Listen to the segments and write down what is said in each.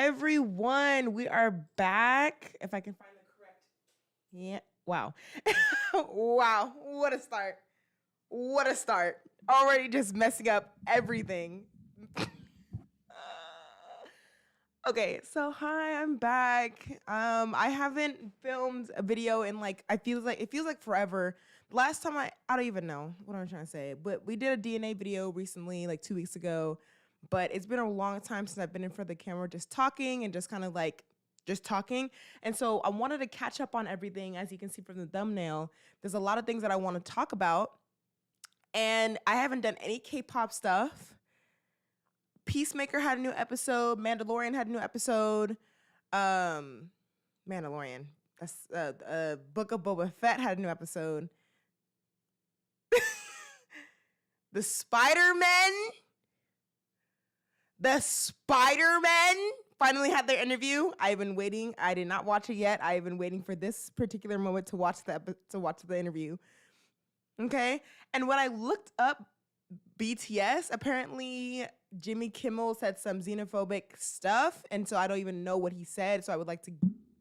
everyone. We are back. If I can find the correct. Yeah. Wow. Wow. What a start. What a start. Already just messing up everything. Okay, so hi, I'm back. I haven't filmed a video in it feels like forever. Last time I don't even know what I'm trying to say, but we did a DNA video recently, like 2 weeks ago. But it's been a long time since I've been in front of the camera just talking and just kind of just talking. And so I wanted to catch up on everything. As you can see from the thumbnail, there's a lot of things that I want to talk about. And I haven't done any K-pop stuff. Peacemaker had a new episode. Mandalorian had a new episode. Mandalorian. That's Book of Boba Fett had a new episode. The Spidermen finally had their interview. I've been waiting. I did not watch it yet. I've been waiting for this particular moment to watch the interview. Okay? And when I looked up BTS, apparently Jimmy Kimmel said some xenophobic stuff, and so I don't even know what he said, so I would like to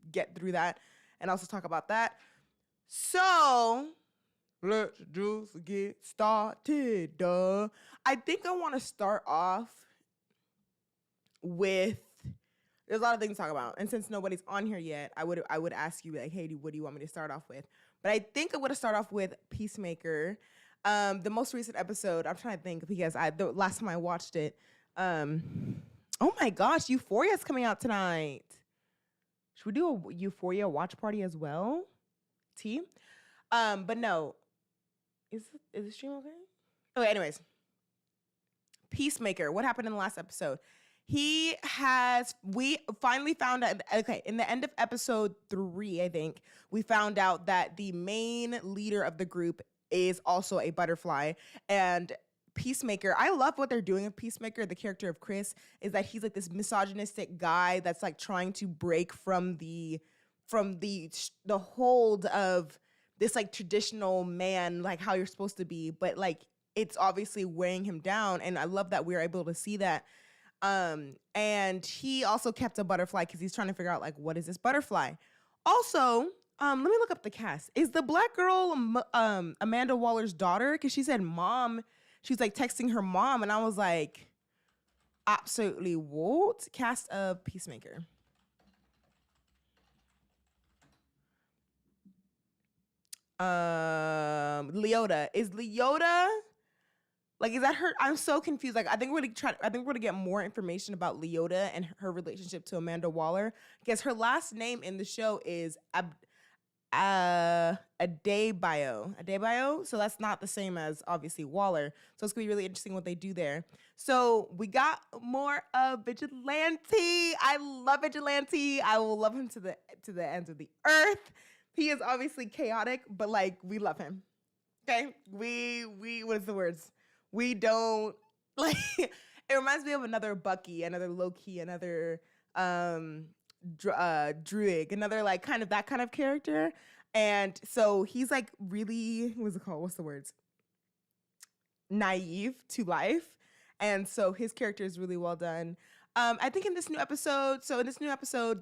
get through that and also talk about that. So let's just get started. I think I want to start off with, there's a lot of things to talk about, and since nobody's on here yet, I would ask you, like, hey, what do you want me to start off with? But I think I want to start off with Peacemaker. The most recent episode, I'm trying to think because the last time I watched it, oh my gosh, Euphoria's coming out tonight. Should we do a Euphoria watch party as well? But no. Is the stream okay? Okay, anyways. Peacemaker, what happened in the last episode? We finally found out, okay, in the end of episode 3, I think, we found out that the main leader of the group is also a butterfly. And Peacemaker, I love what they're doing with Peacemaker. The character of Chris is that he's like this misogynistic guy that's like trying to break from the hold of this like traditional man, like how you're supposed to be, but like it's obviously weighing him down. And I love that we're able to see that. And he also kept a butterfly because he's trying to figure out like, what is this butterfly? Also, let me look up the cast. Is the black girl Amanda Waller's daughter? Because she said mom. She was like texting her mom, and I was like, absolutely what? Cast of Peacemaker. Leota. Is Leota, like, is that her? I'm so confused. Like, I think we're gonna get more information about Leota and her relationship to Amanda Waller. Because her last name in the show is Adebayo. So that's not the same as obviously Waller. So it's gonna be really interesting what they do there. So we got more of Vigilante. I love Vigilante. I will love him to the ends of the earth. He is obviously chaotic, but like we love him. Okay, we what is the words? We don't like. It reminds me of another Bucky, another Loki, another Druid, another like kind of that kind of character. And so he's like really, what's it called? What's the words? Naive to life. And so his character is really well done. I think in this new episode,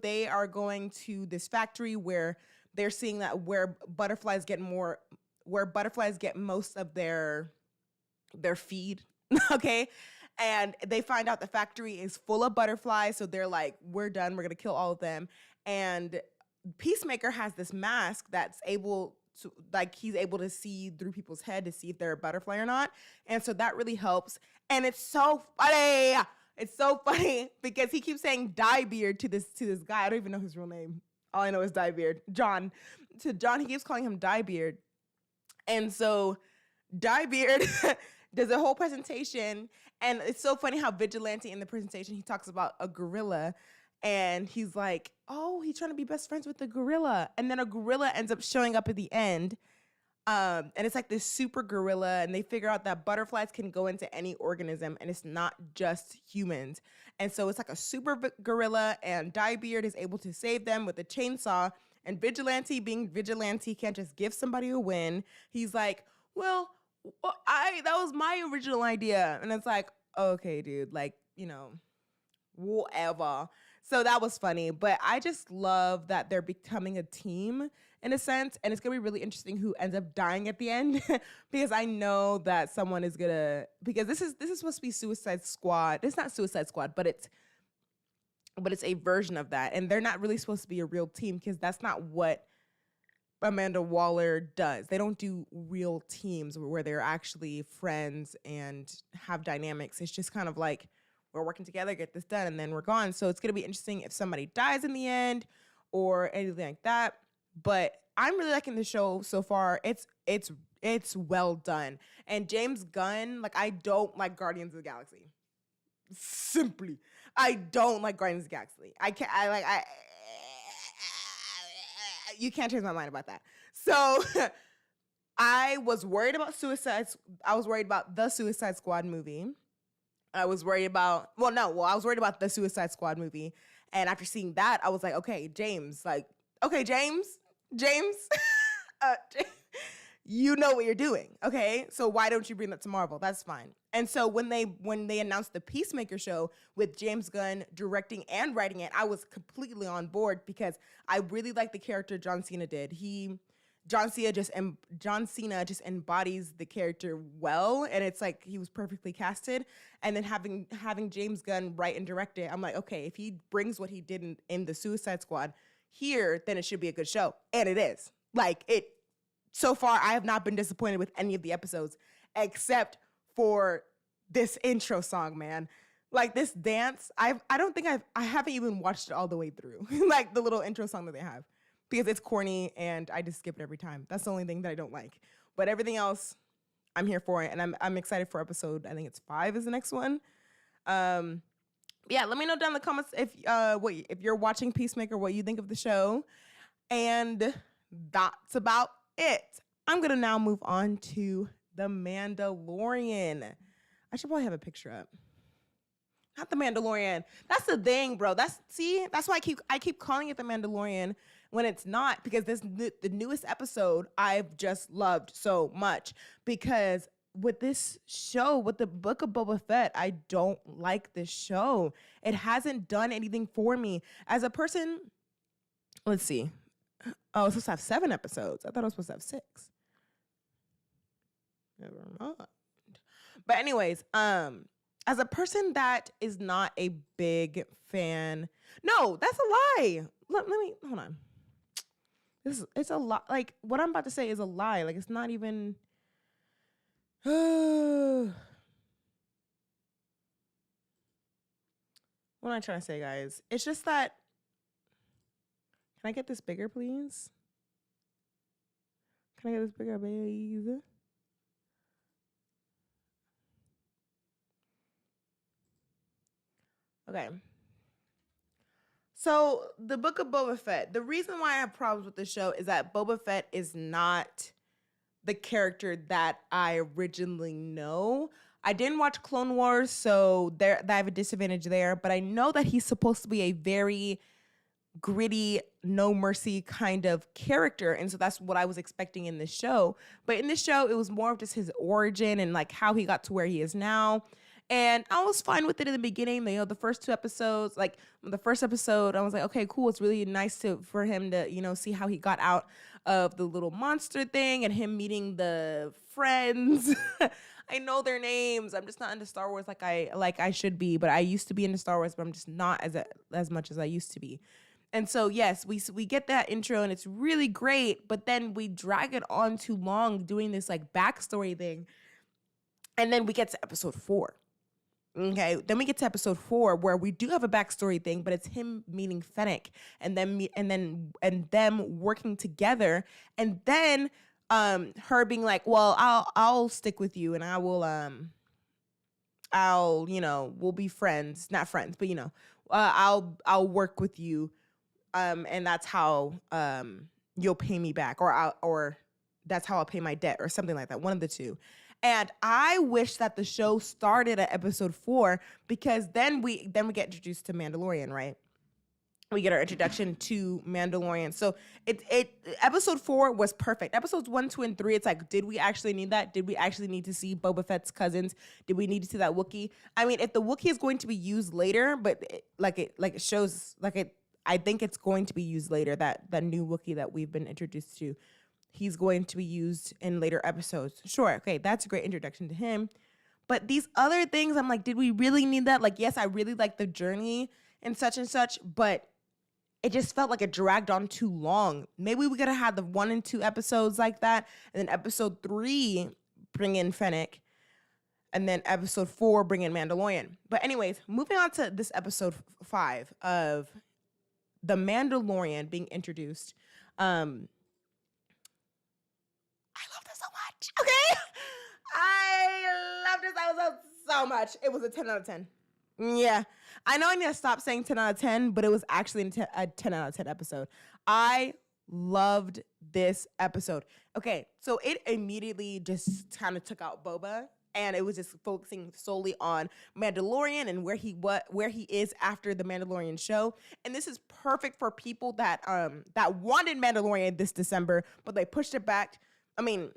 they are going to this factory where they're seeing that where butterflies get most of their feed. Okay. And they find out the factory is full of butterflies. So they're like, we're done. We're going to kill all of them. And Peacemaker has this mask that's able to, like, he's able to see through people's head to see if they're a butterfly or not. And so that really helps. And it's so funny. It's so funny because he keeps saying Diebeard to this guy. I don't even know his real name. All I know is Diebeard. John. To John, he keeps calling him Diebeard. And so Diebeard does a whole presentation. And it's so funny how Vigilante in the presentation, he talks about a gorilla. And he's like, oh, he's trying to be best friends with the gorilla. And then a gorilla ends up showing up at the end. And it's like this super gorilla. And they figure out that butterflies can go into any organism. And it's not just humans. And so it's like a super gorilla. And Diebeard is able to save them with a chainsaw. And Vigilante, being Vigilante, can't just give somebody a win. He's like, well, that was my original idea. And it's like, okay, dude, like, you know, whatever. So that was funny. But I just love that they're becoming a team in a sense. And it's going to be really interesting who ends up dying at the end because I know that someone is going to, because this is supposed to be Suicide Squad. It's not Suicide Squad, but it's a version of that. And they're not really supposed to be a real team because that's not what Amanda Waller does. They don't do real teams where they're actually friends and have dynamics. It's just kind of like, we're working together, get this done, and then we're gone. So it's going to be interesting if somebody dies in the end or anything like that. But I'm really liking the show so far. It's well done. And James Gunn, like, I don't like Guardians of the Galaxy. Simply, I don't like Guardians of the Galaxy. You can't change my mind about that. So I was worried about the Suicide Squad movie. I was worried about the Suicide Squad movie. And after seeing that, I was like, okay, James, you know what you're doing, okay? So why don't you bring that to Marvel? That's fine. And so when they announced the Peacemaker show with James Gunn directing and writing it, I was completely on board because I really like the character John Cena did. John Cena just embodies the character well, and it's like he was perfectly casted. And then having James Gunn write and direct it, I'm like, okay, if he brings what he did in the Suicide Squad here, then it should be a good show. And it is. Like, it so far, I have not been disappointed with any of the episodes except for this intro song, man. Like, this dance, I haven't even watched it all the way through. Like, the little intro song that they have. Because it's corny and I just skip it every time. That's the only thing that I don't like. But everything else, I'm here for it. And I'm excited for episode, I think it's 5 is the next one. Yeah, let me know down in the comments if you're watching Peacemaker, what you think of the show. And that's about it. I'm going to now move on to The Mandalorian. I should probably have a picture up. Not The Mandalorian. That's the thing, bro. That's why I keep calling it The Mandalorian when it's not, because the newest episode I've just loved so much. Because with this show, with the Book of Boba Fett, I don't like this show. It hasn't done anything for me. As a person, let's see. Oh, it's supposed to have 7 episodes. I thought it was supposed to have 6. Never mind. But anyways, as a person that is not a big fan, no, that's a lie. Let me hold on. It's a lot. Like, what I'm about to say is a lie. Like, it's not even. What am I trying to say, guys? It's just that. Can I get this bigger, please? Can I get this bigger, please? Okay. So, the Book of Boba Fett. The reason why I have problems with the show is that Boba Fett is not the character that I originally know. I didn't watch Clone Wars, so I have a disadvantage there. But I know that he's supposed to be a very gritty, no mercy kind of character, and so that's what I was expecting in this show. But in this show, it was more of just his origin and like how he got to where he is now. And I was fine with it in the beginning. The first 2 episodes, like the first episode, I was like, okay, cool. It's really nice for him to, see how he got out of the little monster thing and him meeting the friends. I know their names. I'm just not into Star Wars like I should be. But I used to be into Star Wars, but I'm just not as much as I used to be. And so, yes, we get that intro and it's really great, but then we drag it on too long doing this like backstory thing. And then we get to episode 4. Okay, then we get to episode 4 where we do have a backstory thing, but it's him meeting Fennec and them working together, and then her being like, "Well, I'll stick with you, and I will we'll be friends, not friends, but I'll work with you, and that's how you'll pay me back, or that's how I'll pay my debt, or something like that, one of the two." And I wish that the show started at episode 4, because then we get introduced to Mandalorian, right? we get our introduction to Mandalorian. So episode 4 was perfect. Episodes 1, 2, and 3, it's like, did we actually need that? Did we actually need to see Boba Fett's cousins? Did we need to see that Wookiee? I mean, if the Wookiee is going to be used later, but it shows, I think it's going to be used later, that new Wookiee that we've been introduced to, he's going to be used in later episodes. Sure, okay, that's a great introduction to him. But these other things, I'm like, did we really need that? Like, yes, I really like the journey and such, but it just felt like it dragged on too long. Maybe we could have had the 1 and 2 episodes like that, and then episode 3 bring in Fennec, and then episode 4 bring in Mandalorian. But anyways, moving on to this episode 5 of the Mandalorian being introduced. I love this so much. Okay, I love this episode so much. It was a 10 out of 10. Yeah, I know I need to stop saying 10 out of 10, but it was actually a 10 out of 10 episode. I loved this episode. Okay, so it immediately just kind of took out Boba, and it was just focusing solely on Mandalorian and where he is after the Mandalorian show. And this is perfect for people that wanted Mandalorian this December, but they pushed it back. I mean,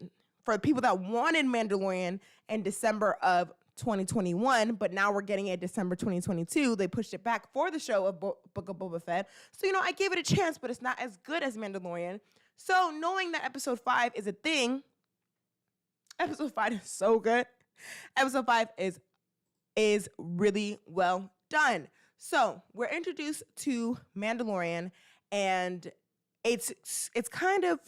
for people that wanted Mandalorian in December of 2021, but now we're getting it December 2022. They pushed it back for the show of Book of Boba Fett. So, I gave it a chance, but it's not as good as Mandalorian. So knowing that episode 5 is a thing, episode 5 is so good. Episode 5 is really well done. So we're introduced to Mandalorian, and it's kind of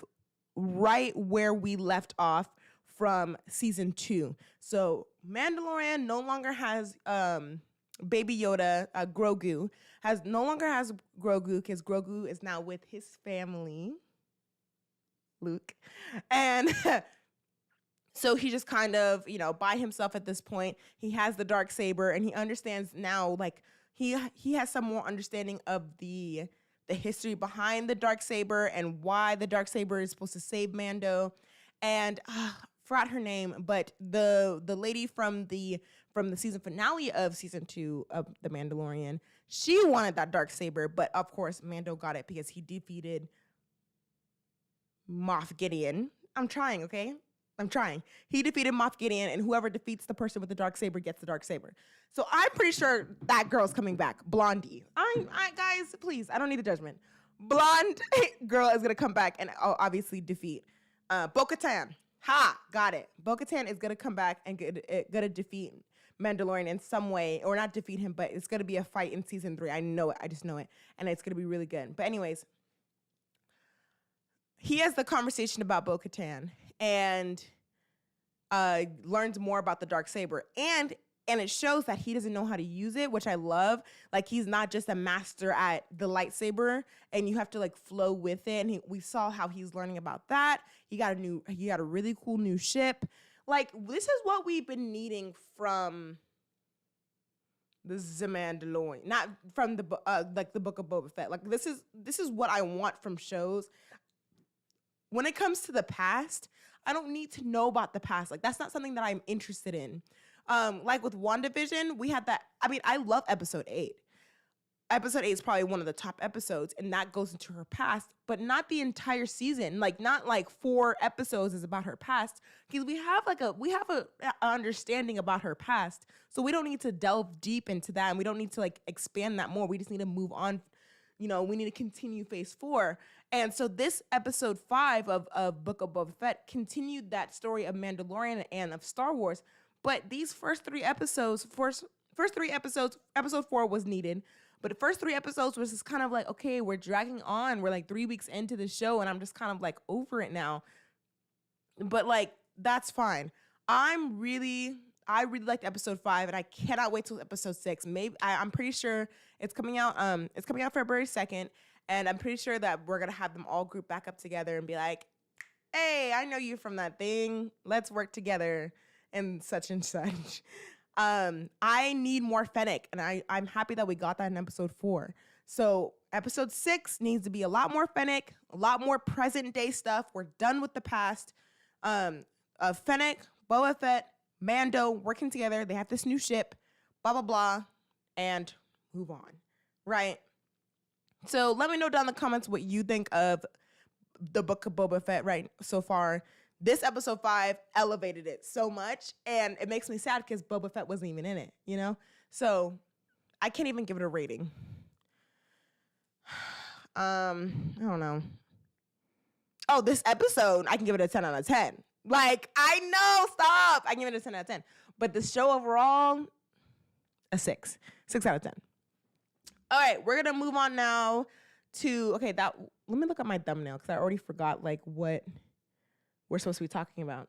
right where we left off from season 2. So Mandalorian no longer has Baby Yoda, Grogu no longer has Grogu, because Grogu is now with his family, Luke. And so he just kind of, by himself at this point. He has the Darksaber, and he understands now, like, he has some more understanding of the history behind the Darksaber and why the Darksaber is supposed to save Mando. And forgot her name, but the lady from the season finale of season 2 of The Mandalorian, she wanted that Darksaber, but of course Mando got it because he defeated Moff Gideon. I'm trying, okay? I'm trying. He defeated Moff Gideon, and whoever defeats the person with the Darksaber gets the Darksaber. So I'm pretty sure that girl's coming back. Blondie. Guys, please, I don't need the judgment. Blonde girl is gonna come back and obviously defeat Bo-Katan. Ha! Got it. Bo-Katan is gonna come back and gonna defeat Mandalorian in some way, or not defeat him, but it's gonna be a fight in season 3. I know it. I just know it, and it's gonna be really good. But anyways, he has the conversation about Bo-Katan and learns more about the Darksaber, and it shows that he doesn't know how to use it, which I love. Like, he's not just a master at the lightsaber, and you have to, like, flow with it. And we saw how he's learning about that. He got a really cool new ship. Like, this is what we've been needing from the Mandalorian, not from the Book of Boba Fett. Like, this is what I want from shows. When it comes to the past, I don't need to know about the past. Like, that's not something that I'm interested in. Like with WandaVision, we had that. I mean, I love episode 8. Episode 8 is probably one of the top episodes, and that goes into her past, but not the entire season. Like, not like 4 episodes is about her past, because we have a understanding about her past. So we don't need to delve deep into that, and we don't need to, like, expand that more. We just need to move on. We need to continue phase 4. And so this episode 5 of Book of Boba Fett continued that story of Mandalorian and of Star Wars. But these first 3 episodes, episode 4 was needed. But the first 3 episodes was just kind of like, okay, we're dragging on. We're like 3 weeks into the show, and I'm just kind of like over it now. But like, that's fine. I really liked episode 5, and I cannot wait till episode 6. Maybe I'm pretty sure it's coming out. It's coming out February 2nd, and I'm pretty sure that we're gonna have them all group back up together and be like, "Hey, I know you from that thing. Let's work together." And such and such. I need more Fennec, and I'm happy that we got that in episode 4. So episode 6 needs to be a lot more Fennec, a lot more present day stuff. We're done with the past. Fennec, Boba Fett, Mando working together. They have this new ship, blah, blah, blah, and move on, right? So let me know down in the comments what you think of the Book of Boba Fett right so far. This episode 5 elevated it so much, and it makes me sad because Boba Fett wasn't even in it, you know? So I can't even give it a rating. I don't know. Oh, this episode, I can give it a 10 out of 10. Like, I know, stop. I can give it a 10 out of 10. But the show overall, a 6. 6 out of 10. All right, we're going to move on now to, okay, let me look at my thumbnail because I already forgot, like, what we're supposed to be talking about.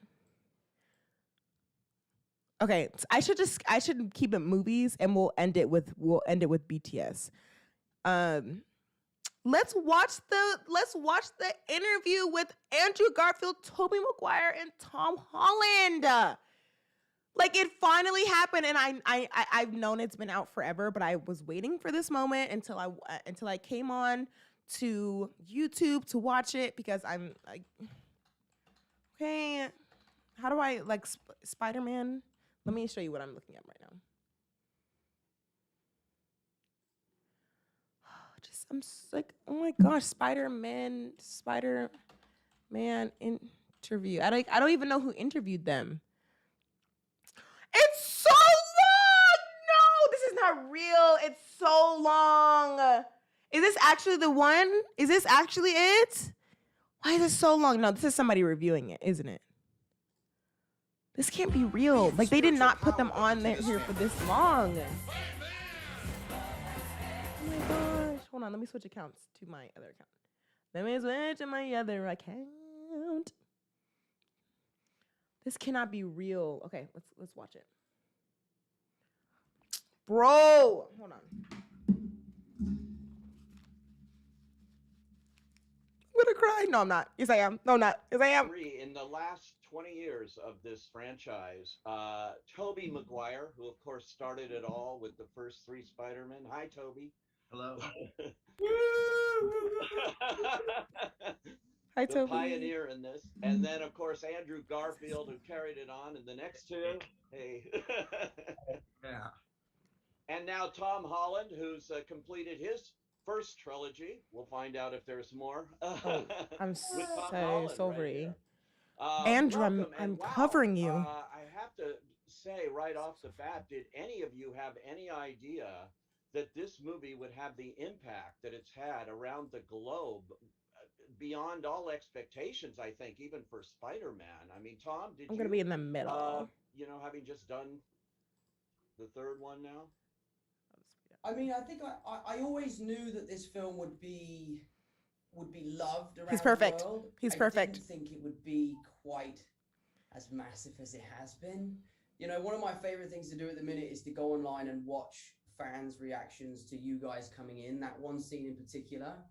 Okay, so I should keep it movies, and we'll end it with BTS. Let's watch the interview with Andrew Garfield, Tobey Maguire, and Tom Holland. Like, it finally happened, and I've known it's been out forever, but I was waiting for this moment until I came on to YouTube to watch it because I'm like, okay, how do I like Spider-Man? Let me show you what I'm looking at right now. I'm like, oh my gosh, Spider-Man interview. I don't even know who interviewed them. It's so long. No, this is not real. It's so long. Is this actually the one? Is this actually it? Why is it so long? No, this is somebody reviewing it, isn't it? This can't be real. Like, they did not put them on there here for this long. Oh my gosh. Hold on, let me switch accounts to my other account. Let me switch to my other account. This cannot be real. Okay, let's watch it. Bro, hold on. I'm gonna cry. No, I'm not. Yes, I am. No, I'm not. Yes, I am. In the last 20 years of this franchise, Tobey Maguire, who of course started it all with the first 3 Spider-Men. Hi, Tobey. Hello. Hi, The Tobey. pioneer in this. And then, of course, Andrew Garfield, who carried it on in the next 2. Hey. Yeah. And now Tom Holland, who's completed his first trilogy. We'll find out if there's more. I'm so ready. Andrew, I'm wow, covering you. I have to say right off the bat, did any of you have any idea that this movie would have the impact that it's had around the globe, beyond all expectations, I think, even for Spider-Man? I mean, Tom, I'm going to be in the middle. Having just done the 3rd one now? I mean, I think I always knew that this film would be loved around He's perfect. the world. He's perfect. I didn't think it would be quite as massive as it has been. You know, one of my favorite things to do at the minute is to go online and watch fans' reactions to you guys coming in. That one scene in particular,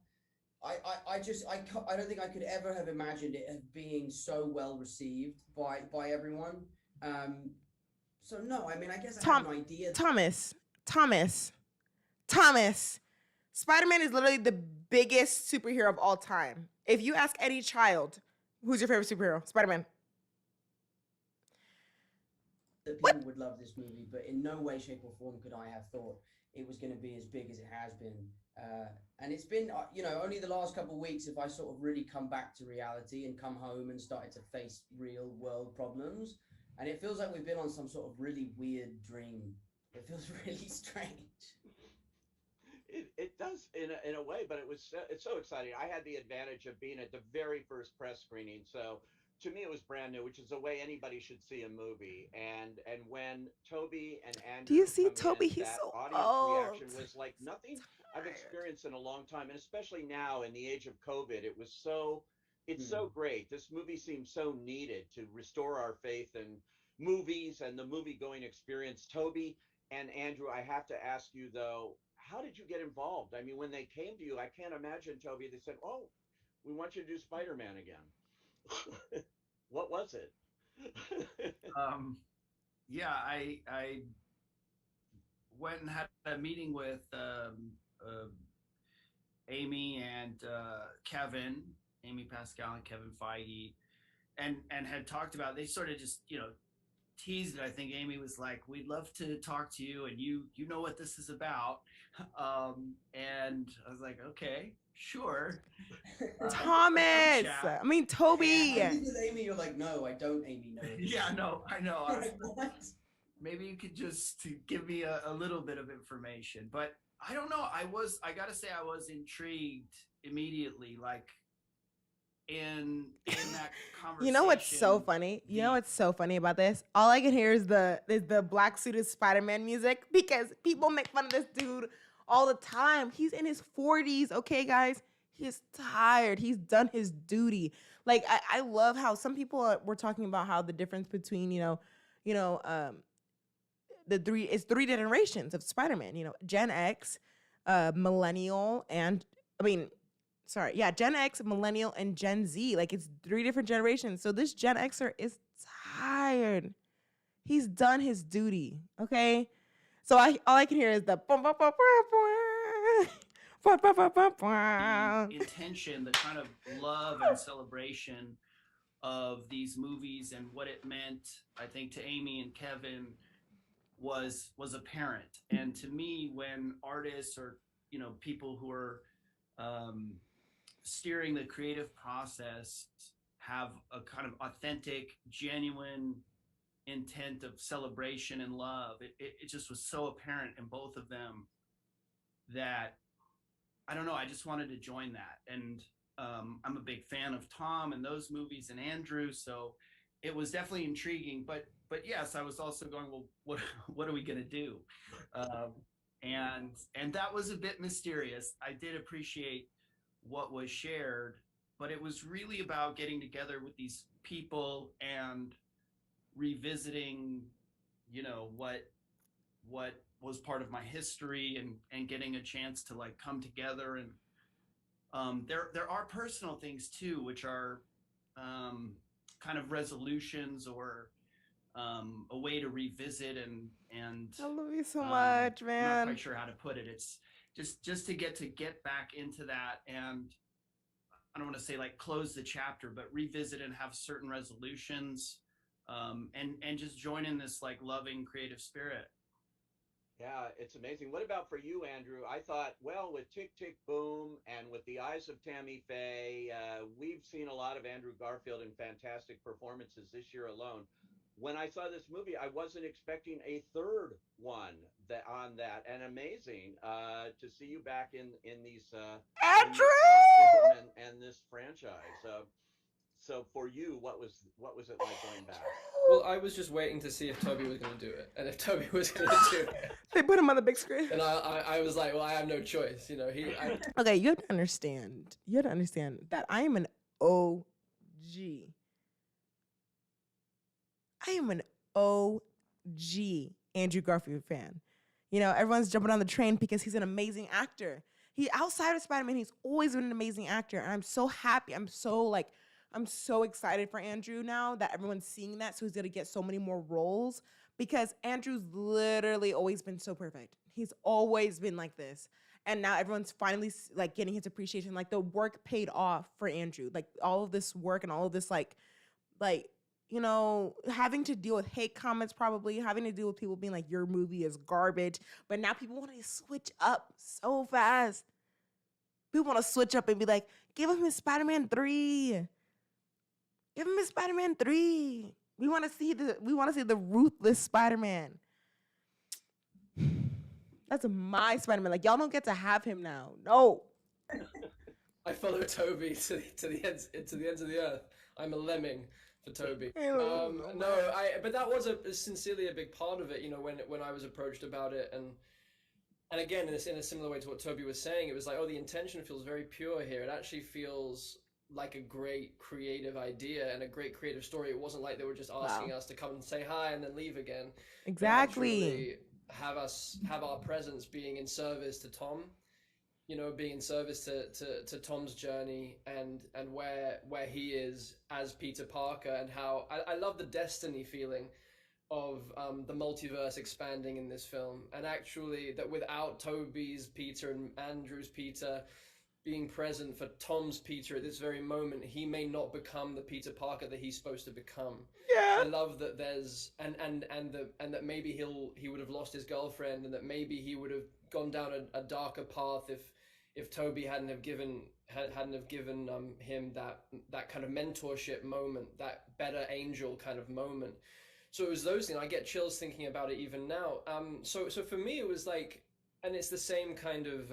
I don't think I could ever have imagined it as being so well received by everyone. So no, I mean, I guess I had an idea. Thomas, Spider-Man is literally the biggest superhero of all time. If you ask any child, who's your favorite superhero? Spider-Man. That people would love this movie, but in no way, shape, or form could I have thought it was going to be as big as it has been. And it's been, only the last couple of weeks have I sort of really come back to reality and come home and started to face real world problems. And it feels like we've been on some sort of really weird dream. It feels really strange. It does in a way, but it's so exciting. I had the advantage of being at the very first press screening, so to me it was brand new, which is the way anybody should see a movie. And when Tobey and Andrew, do you see Tobey? He's so old. Reaction was like nothing I've experienced in a long time, and especially now in the age of COVID, it's so great. This movie seems so needed to restore our faith in movies and the movie-going experience. Tobey and Andrew, I have to ask you though, how did you get involved? I mean, when they came to you, I can't imagine, Tobey, they said, "Oh, we want you to do Spider-Man again." What was it? Yeah, I went and had a meeting with Amy and Kevin, Amy Pascal and Kevin Feige, and had talked about, they sort of just, teased it. I think Amy was like, "We'd love to talk to you, and you know what this is about." And I was like, "Okay, sure." Thomas. chat. I mean Toby. And with Amy, you're like, no, I don't, Amy. No. Yeah, no, I know. I was Like, what? maybe you could just give me a little bit of information, but I don't know. I gotta say, I was intrigued immediately, like in that conversation. You know what's so funny? You know what's so funny about this? All I can hear is the black suited Spider-Man music, because people make fun of this dude all the time. He's in his 40s, okay, guys? He's tired. He's done his duty. Like, I love how some people were talking about how the difference between, it's three generations of Spider-Man, Gen X, millennial, and Gen X, millennial, and Gen Z. Like, it's three different generations. So this Gen Xer is tired. He's done his duty, okay? So all I can hear is the intention, the kind of love and celebration of these movies and what it meant, I think, to Amy and Kevin was apparent. And to me, when artists or people who are steering the creative process have a kind of authentic, genuine intent of celebration and love, it just was so apparent in both of them that I don't know, I just wanted to join that. And I'm a big fan of Tom and those movies and Andrew, so it was definitely intriguing. But yes, I was also going, well, what are we gonna do? And that was a bit mysterious. I did appreciate what was shared, but it was really about getting together with these people and revisiting, what was part of my history, and getting a chance to like come together. And there are personal things too, which are kind of resolutions or a way to revisit and I love you so much, man. I'm not quite sure how to put it. It's just to get back into that, and I don't want to say like close the chapter, but revisit and have certain resolutions, and just join in this like loving creative spirit. Yeah, it's amazing. What about for you, Andrew? I thought, well, with Tick, Tick, Boom and with the eyes of Tammy Faye, we've seen a lot of Andrew Garfield in fantastic performances this year alone. When I saw this movie, I wasn't expecting a third one on that, and amazing to see you back in these Andrew! in this costume and this franchise. So for you, what was it like going back? Well, I was just waiting to see if Toby was going to do it, and if Toby was going to do it, They put him on the big screen. and I was like, well, I have no choice, Okay, you have to understand. That I am an OG. I am an OG Andrew Garfield fan. Everyone's jumping on the train because he's an amazing actor. Outside of Spider-Man, he's always been an amazing actor, and I'm so happy. I'm so excited for Andrew now that everyone's seeing that, so he's gonna get so many more roles, because Andrew's literally always been so perfect. He's always been like this, and now everyone's finally like getting his appreciation. Like, the work paid off for Andrew. Like, all of this work and all of this having to deal with hate comments, probably having to deal with people being like, your movie is garbage. But now people want to switch up so fast. People want to switch up and be like, give him his Spider-Man 3. Give him his Spider-Man 3. We want to see the ruthless Spider-Man. That's my Spider-Man. Like, y'all don't get to have him now. No. I follow Toby to the ends of the earth. I'm a lemming for Toby. But that was sincerely a big part of it. When I was approached about it, and again, in a similar way to what Toby was saying, it was like, oh, the intention feels very pure here. It actually feels like a great creative idea and a great creative story. It wasn't like they were just asking us to come and say hi and then leave again. Exactly. Have our presence being in service to Tom, being in service to Tom's journey and where he is as Peter Parker, and how I love the destiny feeling of the multiverse expanding in this film, and actually that without Toby's Peter and Andrew's Peter being present for Tom's Peter at this very moment, he may not become the Peter Parker that he's supposed to become. Yeah. I love that there's and that maybe he would have lost his girlfriend, and that maybe he would have gone down a darker path if Toby hadn't have given him that kind of mentorship moment, that better angel kind of moment. So it was those things. I get chills thinking about it even now. So for me, it was like, and it's the same kind of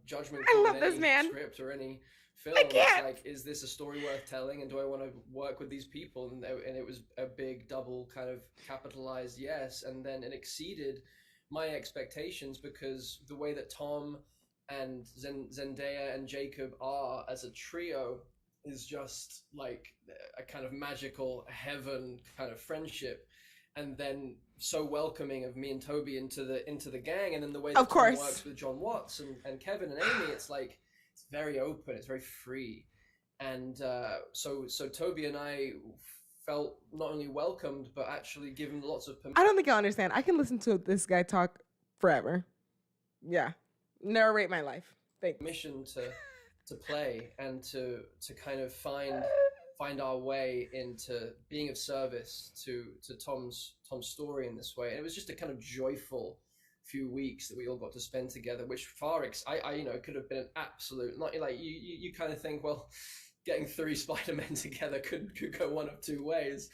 judgment call in any script or any film. It's like, is this a story worth telling, and do I want to work with these people? And it was a big double kind of capitalized yes, and then it exceeded my expectations, because the way that Tom and Zendaya and Jacob are as a trio is just like a kind of magical heaven kind of friendship, and then so welcoming of me and Toby into the gang, and then the way that Tom works with John Watts and Kevin and Amy, it's like it's very open, it's very free, and so Toby and I felt not only welcomed but actually given lots of permission. I don't think you'll understand. I can listen to this guy talk forever. Yeah. Narrate my life. Thanks. Mission to play and to kind of find our way into being of service to Tom's story in this way. And it was just a kind of joyful few weeks that we all got to spend together, which I could have been an absolute, not like you kind of think, well, getting 3 Spider-Men together could go one of 2 ways,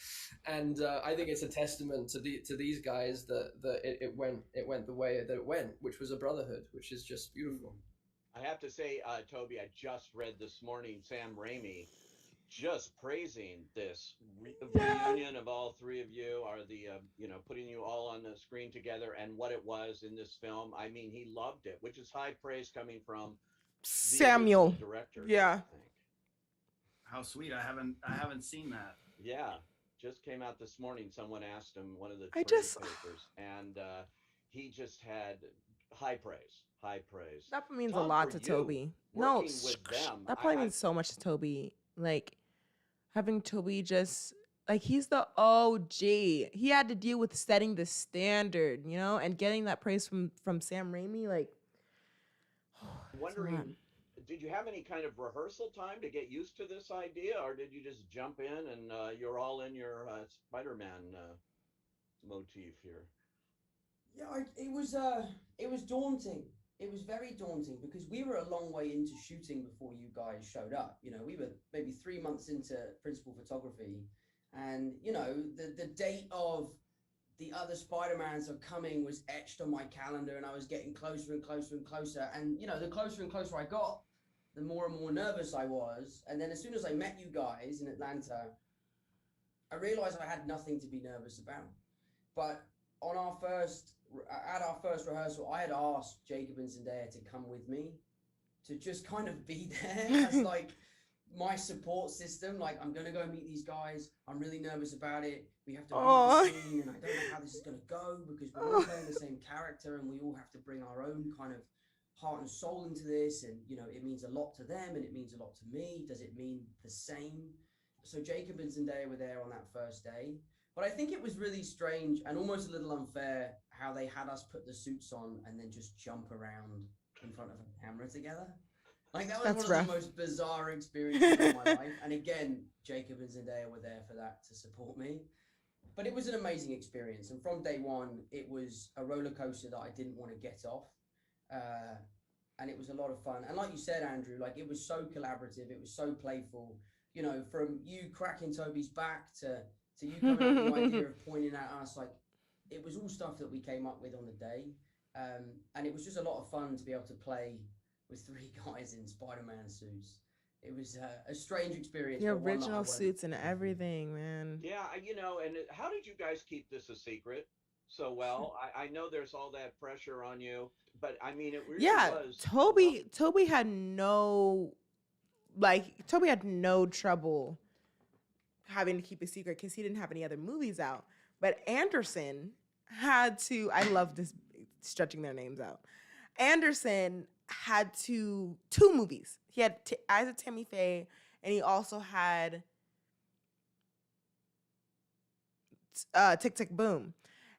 and I think it's a testament to these guys that it went the way that it went, which was a brotherhood, which is just beautiful. I have to say, Toby, I just read this morning Sam Raimi just praising this reunion of all 3 of you, are the putting you all on the screen together and what it was in this film. I mean, he loved it, which is high praise coming from Samuel, the director. Yeah. I think. How sweet! I haven't seen that. Yeah, just came out this morning. Someone asked him, one of the papers, and he just had high praise. High praise. That means Tom, a lot for to you, Toby. No, working with them, that probably means so much to Toby. Like having Toby just like, he's the OG. He had to deal with setting the standard, and getting that praise from Sam Raimi. Like, wondering, did you have any kind of rehearsal time to get used to this idea, or did you just jump in and you're all in your Spider-Man motif here? Yeah, it was daunting. It was very daunting, because we were a long way into shooting before you guys showed up. We were maybe 3 months into principal photography, and the date of the other Spider-Mans are coming was etched on my calendar, and I was getting closer and closer and closer. And the closer and closer I got, the more and more nervous I was. And then as soon as I met you guys in Atlanta, I realized I had nothing to be nervous about. But at our first rehearsal, I had asked Jacob and Zendaya to come with me, to just kind of be there as like my support system. Like, I'm gonna go meet these guys. I'm really nervous about it. We have to read the scene, and I don't know how this is gonna go, because we're all playing the same character, and we all have to bring our own kind of heart and soul into this. And it means a lot to them, and it means a lot to me. Does it mean the same? So Jacob and Zendaya were there on that first day. But I think it was really strange and almost a little unfair how they had us put the suits on and then just jump around in front of a camera together. Like, that was one of the most bizarre experiences of my life. And again, Jacob and Zendaya were there for that, to support me. But it was an amazing experience. And from day one, it was a roller coaster that I didn't want to get off. And it was a lot of fun. And like you said, Andrew, like, it was so collaborative. It was so playful. From you cracking Toby's back to you coming up with the idea of pointing at us, like, it was all stuff that we came up with on the day. And it was just a lot of fun to be able to play with 3 guys in Spider-Man suits. It was a strange experience. The original suits and everything, man. Yeah, and how did you guys keep this a secret so well? I know there's all that pressure on you, but I mean, it really was. Toby had no trouble having to keep a secret, because he didn't have any other movies out. But Anderson had to, I love this, stretching their names out. Anderson had 2 movies. He had Eyes of Tammy Faye, and he also had Tick Tick Boom.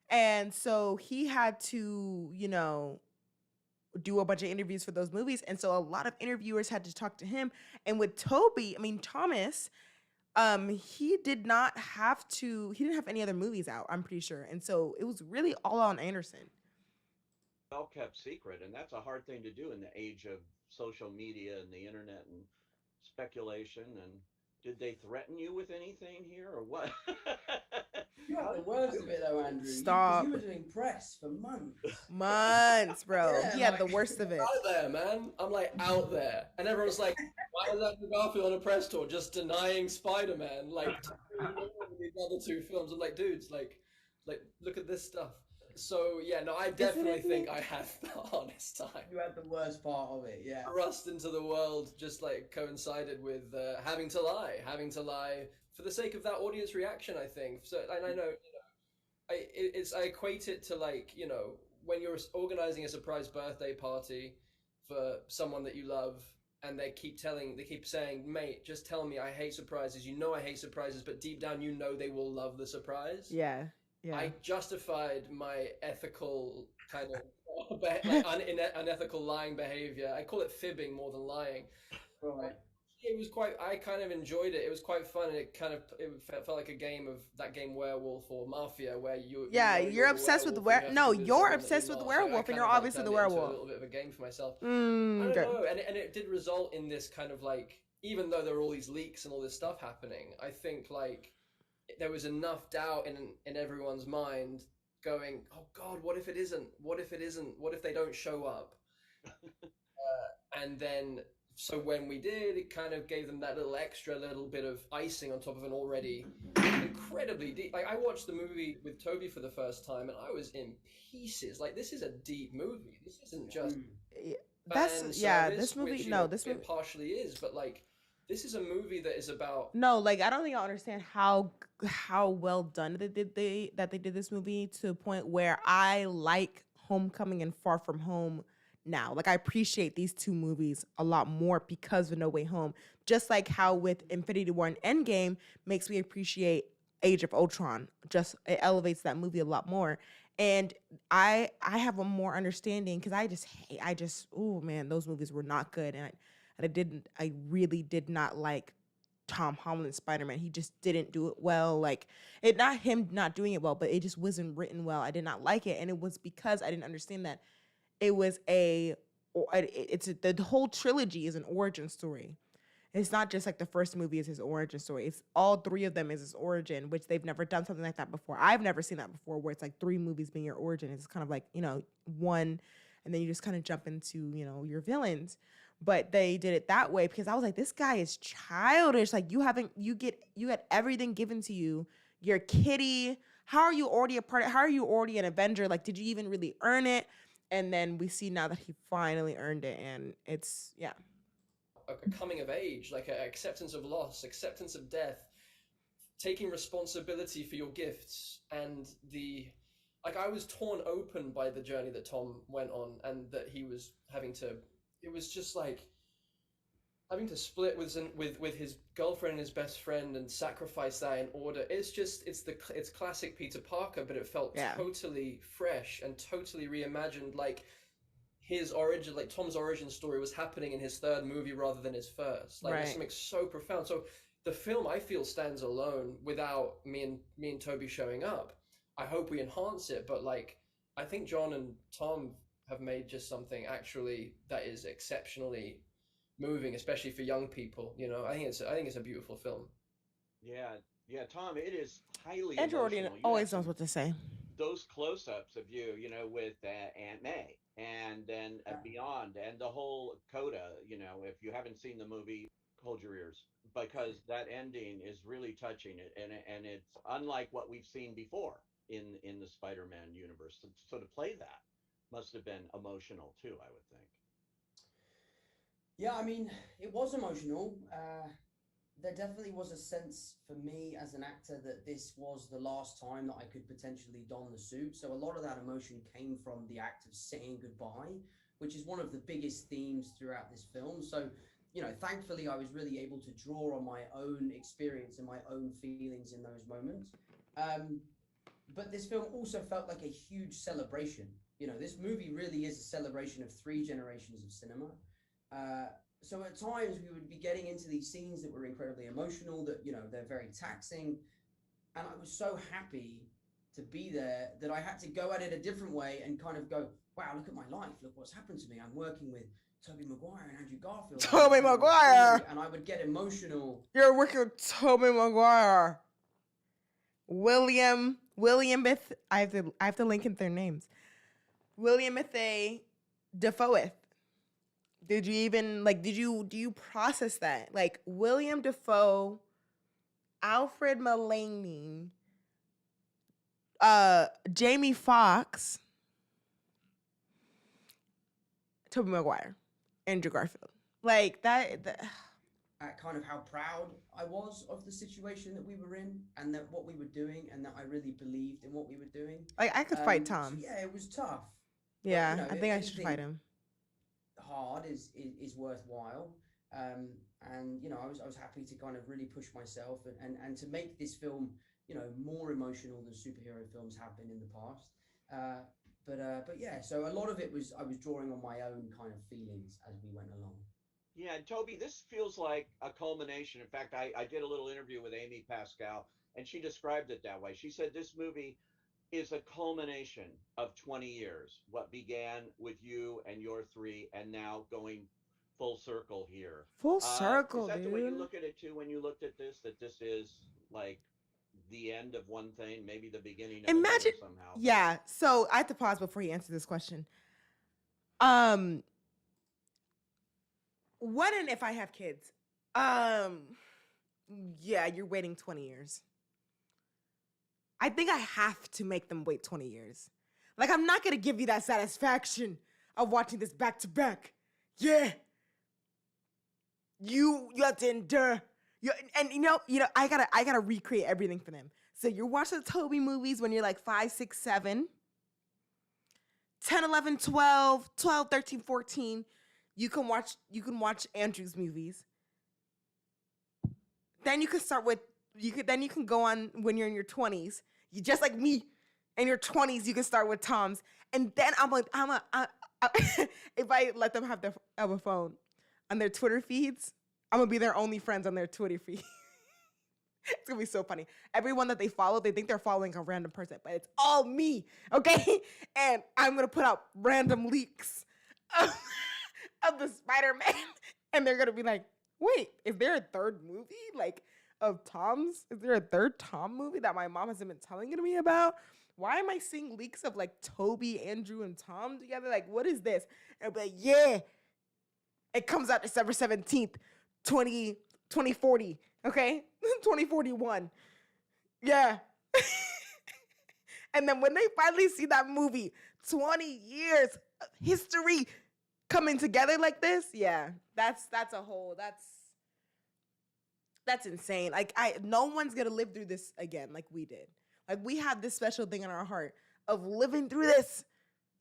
And so he had to, do a bunch of interviews for those movies. And so a lot of interviewers had to talk to him. And with Thomas, he didn't have any other movies out, I'm pretty sure. And so it was really all on Anderson. Well kept secret, and that's a hard thing to do in the age of social media and the internet and speculation. And did they threaten you with anything here or what? You had the worst of it though, Andrew. Stop. You were doing press for months. Months, bro. Yeah, He had the worst of it. Out there, man. I'm like out there, and everyone's like, "Why is Andrew Garfield on a press tour just denying Spider-Man?" Like these other two films. I'm like, dudes, like look at this stuff. So yeah, no, I definitely think I had the hardest time. You had the worst part of it, yeah. Thrust into the world just like coincided with having to lie for the sake of that audience reaction. I think so, and I know, I equate it to like, you know, when you're organizing a surprise birthday party for someone that you love, and they keep saying, "Mate, just tell me, I hate surprises. You know I hate surprises, but deep down you know they will love the surprise." Yeah. Yeah. I justified my ethical kind of unethical lying behavior. I call it fibbing more than lying. Right. It was I kind of enjoyed it. It was quite fun, and it felt like a game of that game Werewolf or Mafia, where you're obsessed with you're obsessed with the werewolf, and you're obviously the werewolf. A little bit of a game for myself. I don't know, and it did result in this kind of like, even though there were all these leaks and all this stuff happening, I think like there was enough doubt in everyone's mind going, "Oh God, what if it isn't? What if it isn't? What if they don't show up?" And then, so when we did, it kind of gave them that little bit of icing on top of an already incredibly deep. Like, I watched the movie with Toby for the first time, and I was in pieces. Like, this is a deep movie. This isn't just this movie. Which, this movie partially is, but like, this is a movie that is about. No, like, I don't think I understand how well done they did this movie, to the point where I like Homecoming and Far From Home now. Like, I appreciate these two movies a lot more because of No Way Home. Just like how with Infinity War and Endgame makes me appreciate Age of Ultron. Just, it elevates that movie a lot more. And I have a more understanding, because oh man, those movies were not good. And I really did not like Tom Holland's Spider-Man. He just didn't do it well. Like, it, not him not doing it well, but it just wasn't written well. I did not like it. And it was because I didn't understand that it was the whole trilogy is an origin story. It's not just like the first movie is his origin story. It's all three of them is his origin, which they've never done something like that before. I've never seen that before, where it's like three movies being your origin. It's kind of like, one, and then you just kind of jump into, your villains. But they did it that way because I was like, this guy is childish. Like, you get everything given to you. You're Kitty. How are you already an Avenger? Like, did you even really earn it? And then we see now that he finally earned it, and it's, yeah. A coming of age, like an acceptance of loss, acceptance of death, taking responsibility for your gifts, and I was torn open by the journey that Tom went on, and that he was having to. It was just like having to split with his girlfriend and his best friend and sacrifice that in order. It's classic Peter Parker, but it felt totally fresh and totally reimagined. Like, his origin, like Tom's origin story, was happening in his third movie rather than his first. Like, there's something so profound. So the film, I feel, stands alone without me and Toby showing up. I hope we enhance it, but like, I think John and Tom have made just something actually that is exceptionally moving, especially for young people. I think it's a beautiful film. Yeah, Tom, it is highly Andrew emotional. always knows what to say. Those close-ups of you, with Aunt May, and then beyond, and the whole coda. If you haven't seen the movie, hold your ears, because that ending is really touching. And it's unlike what we've seen before in the Spider-Man universe. So to play that must have been emotional too, I would think. Yeah, I mean, it was emotional. There definitely was a sense for me as an actor that this was the last time that I could potentially don the suit. So a lot of that emotion came from the act of saying goodbye, which is one of the biggest themes throughout this film. So, thankfully I was really able to draw on my own experience and my own feelings in those moments. but this film also felt like a huge celebration. You know, this movie really is a celebration of 3 generations of cinema. So at times we would be getting into these scenes that were incredibly emotional, that, you know, they're very taxing. And I was so happy to be there that I had to go at it a different way and kind of go, wow, look at my life. Look what's happened to me. I'm working with Tobey Maguire and Andrew Garfield. Tobey Maguire! And I would get emotional. You're working with Tobey Maguire. William Beth. I have to link in their names. William Mathey Defoe. Did you even do you process that? Like William Defoe, Alfred Mulaney, Jamie Foxx, Tobey Maguire, Andrew Garfield. Like that At kind of how proud I was of the situation that we were in and that what we were doing and that I really believed in what we were doing. like I could fight Tom. So yeah, it was tough. Yeah, But, you know, I think I should anything fight him. Hard is worthwhile. And you know, I was happy to kind of really push myself and to make this film, you know, more emotional than superhero films have been in the past. But yeah, so a lot of it was I was drawing on my own kind of feelings as we went along. Yeah, and Toby, this feels like a culmination. In fact, I did a little interview with Amy Pascal, and she described it that way. She said this movie is a culmination of 20 years, what began with you and your 3, and now going full circle here. Full circle, is that dude. the way you look at it too when you looked at this, that this is like the end of one thing, maybe the beginning of Imagine, another somehow? yeah. So I have to pause before you answer this question. When and if I have kids, yeah, you're waiting 20 years. I think I have to make them wait 20 years. Like, I'm not gonna give you that satisfaction of watching this back to back. Yeah. You have to endure. And you know, I gotta recreate everything for them. So you're watching the Toby movies when you're like 5, 6, 7, 10, 11, 12, 13, 14. You can watch Andrew's movies. Then you can start with you can go on when you're in your 20s. You just like me, in your 20s you can start with Tom's. And then if I let them have a phone on their Twitter feeds, I'm gonna be their only friends on their Twitter feed. It's gonna be so funny. Everyone that they follow, they think they're following a random person, but it's all me, okay? And I'm gonna put out random leaks of the Spider-Man, and they're gonna be like, wait, is there a third movie of Tom's? Is there a third Tom movie that my mom hasn't been telling me about? Why am I seeing leaks of Toby, Andrew, and Tom together? Like, what is this? And I'll be like, yeah, it comes out December 17th, 2040, okay? 2041. Yeah. And then when they finally see that movie, 20 years of history coming together like this, yeah, that's insane. No one's gonna live through this again like we did. Like, we have this special thing in our heart of living through this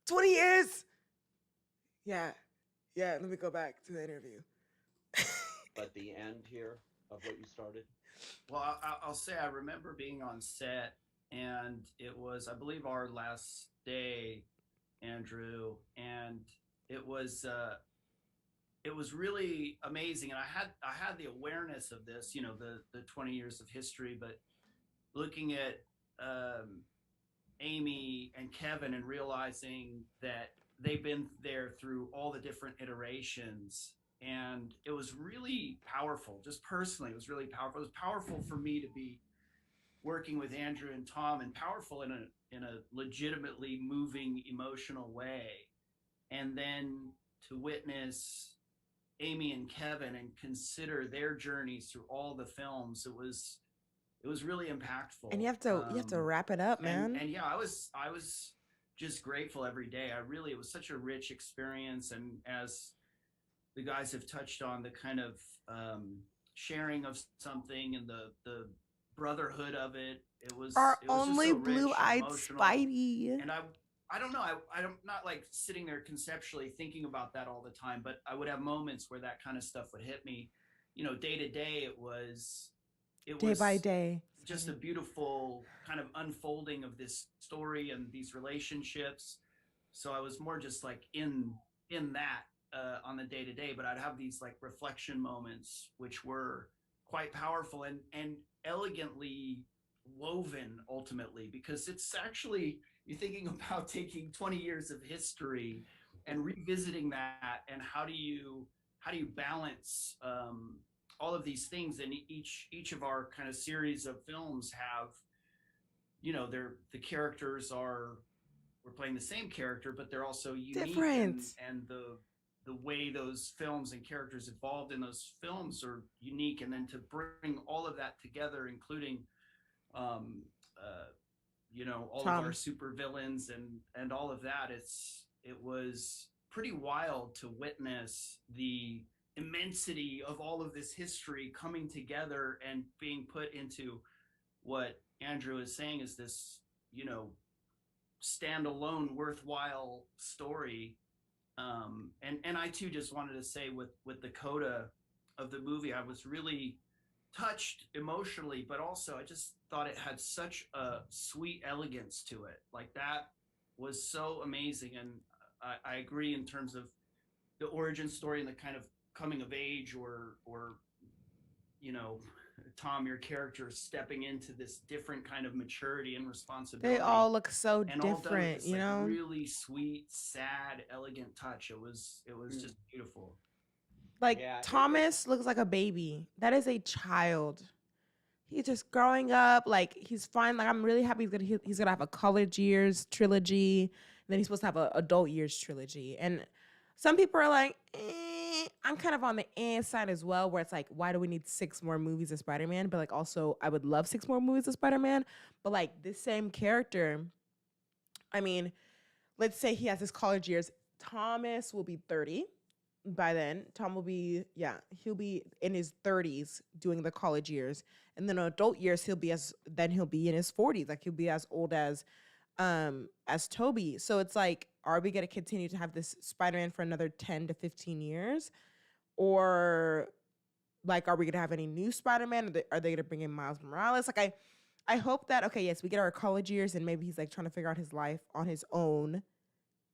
20 years. Yeah, let me go back to the interview. But the end here of what you started? Well, I'll say I remember being on set, and it was, I believe, our last day, Andrew, and it was really amazing. And I had the awareness of this, the 20 years of history, but looking at Amy and Kevin and realizing that they've been there through all the different iterations. And it was really powerful. Just personally, it was really powerful. It was powerful for me to be working with Andrew and Tom, and powerful in a legitimately moving, emotional way. And then to witness Amy and Kevin and consider their journeys through all the films, it was really impactful. And you have to wrap it up, man. And yeah, I was just grateful every day. It was such a rich experience. And as the guys have touched on, the kind of sharing of something and the brotherhood of it. It was our just only so rich, blue-eyed emotional. Spidey. And I don't know. I'm not like sitting there conceptually thinking about that all the time, but I would have moments where that kind of stuff would hit me. Day to day, it was Day by day, just a beautiful kind of unfolding of this story and these relationships. So I was more just like in that on the day to day, but I'd have these like reflection moments, which were quite powerful and elegantly woven ultimately, because it's actually, you're thinking about taking 20 years of history and revisiting that, and how do you balance all of these things. And each of our kind of series of films have, you know, the characters are, we're playing the same character, but they're also unique. Different. And the way those films and characters evolved in those films are unique. And then to bring all of that together, including you know, all Tom. of our super villains and all of that, it was pretty wild to witness the immensity of all of this history coming together and being put into what Andrew is saying is this, you know, standalone worthwhile story. And I too just wanted to say with the coda of the movie, I was really touched emotionally, but also I just thought it had such a sweet elegance to it. Like, that was so amazing. And I agree in terms of the origin story and the kind of coming of age, or you know, Tom, your character stepping into this different kind of maturity and responsibility. They all look so and all done with different, this, you like, know? really sweet, sad, elegant touch. It was just beautiful. Like, Yeah, it Thomas looks like a baby. That is a child. He's just growing up. Like, he's fine. Like, I'm really happy he's gonna have a college years trilogy. And then he's supposed to have an adult years trilogy. And some people are like, I'm kind of on the side as well, where it's like, why do we need 6 more movies of Spider-Man? But like, also, I would love 6 more movies of Spider-Man. But like, this same character, I mean, let's say he has his college years. Thomas will be 30 by then. Tom will be, he'll be in his 30s doing the college years. And then adult years, he'll be in his 40s. Like, he'll be as old as Toby. So it's like, are we going to continue to have this Spider-Man for another 10 to 15 years? Or like, are we going to have any new Spider-Man? Are they going to bring in Miles Morales? Like, I hope that, okay, yes, we get our college years and maybe he's like trying to figure out his life on his own.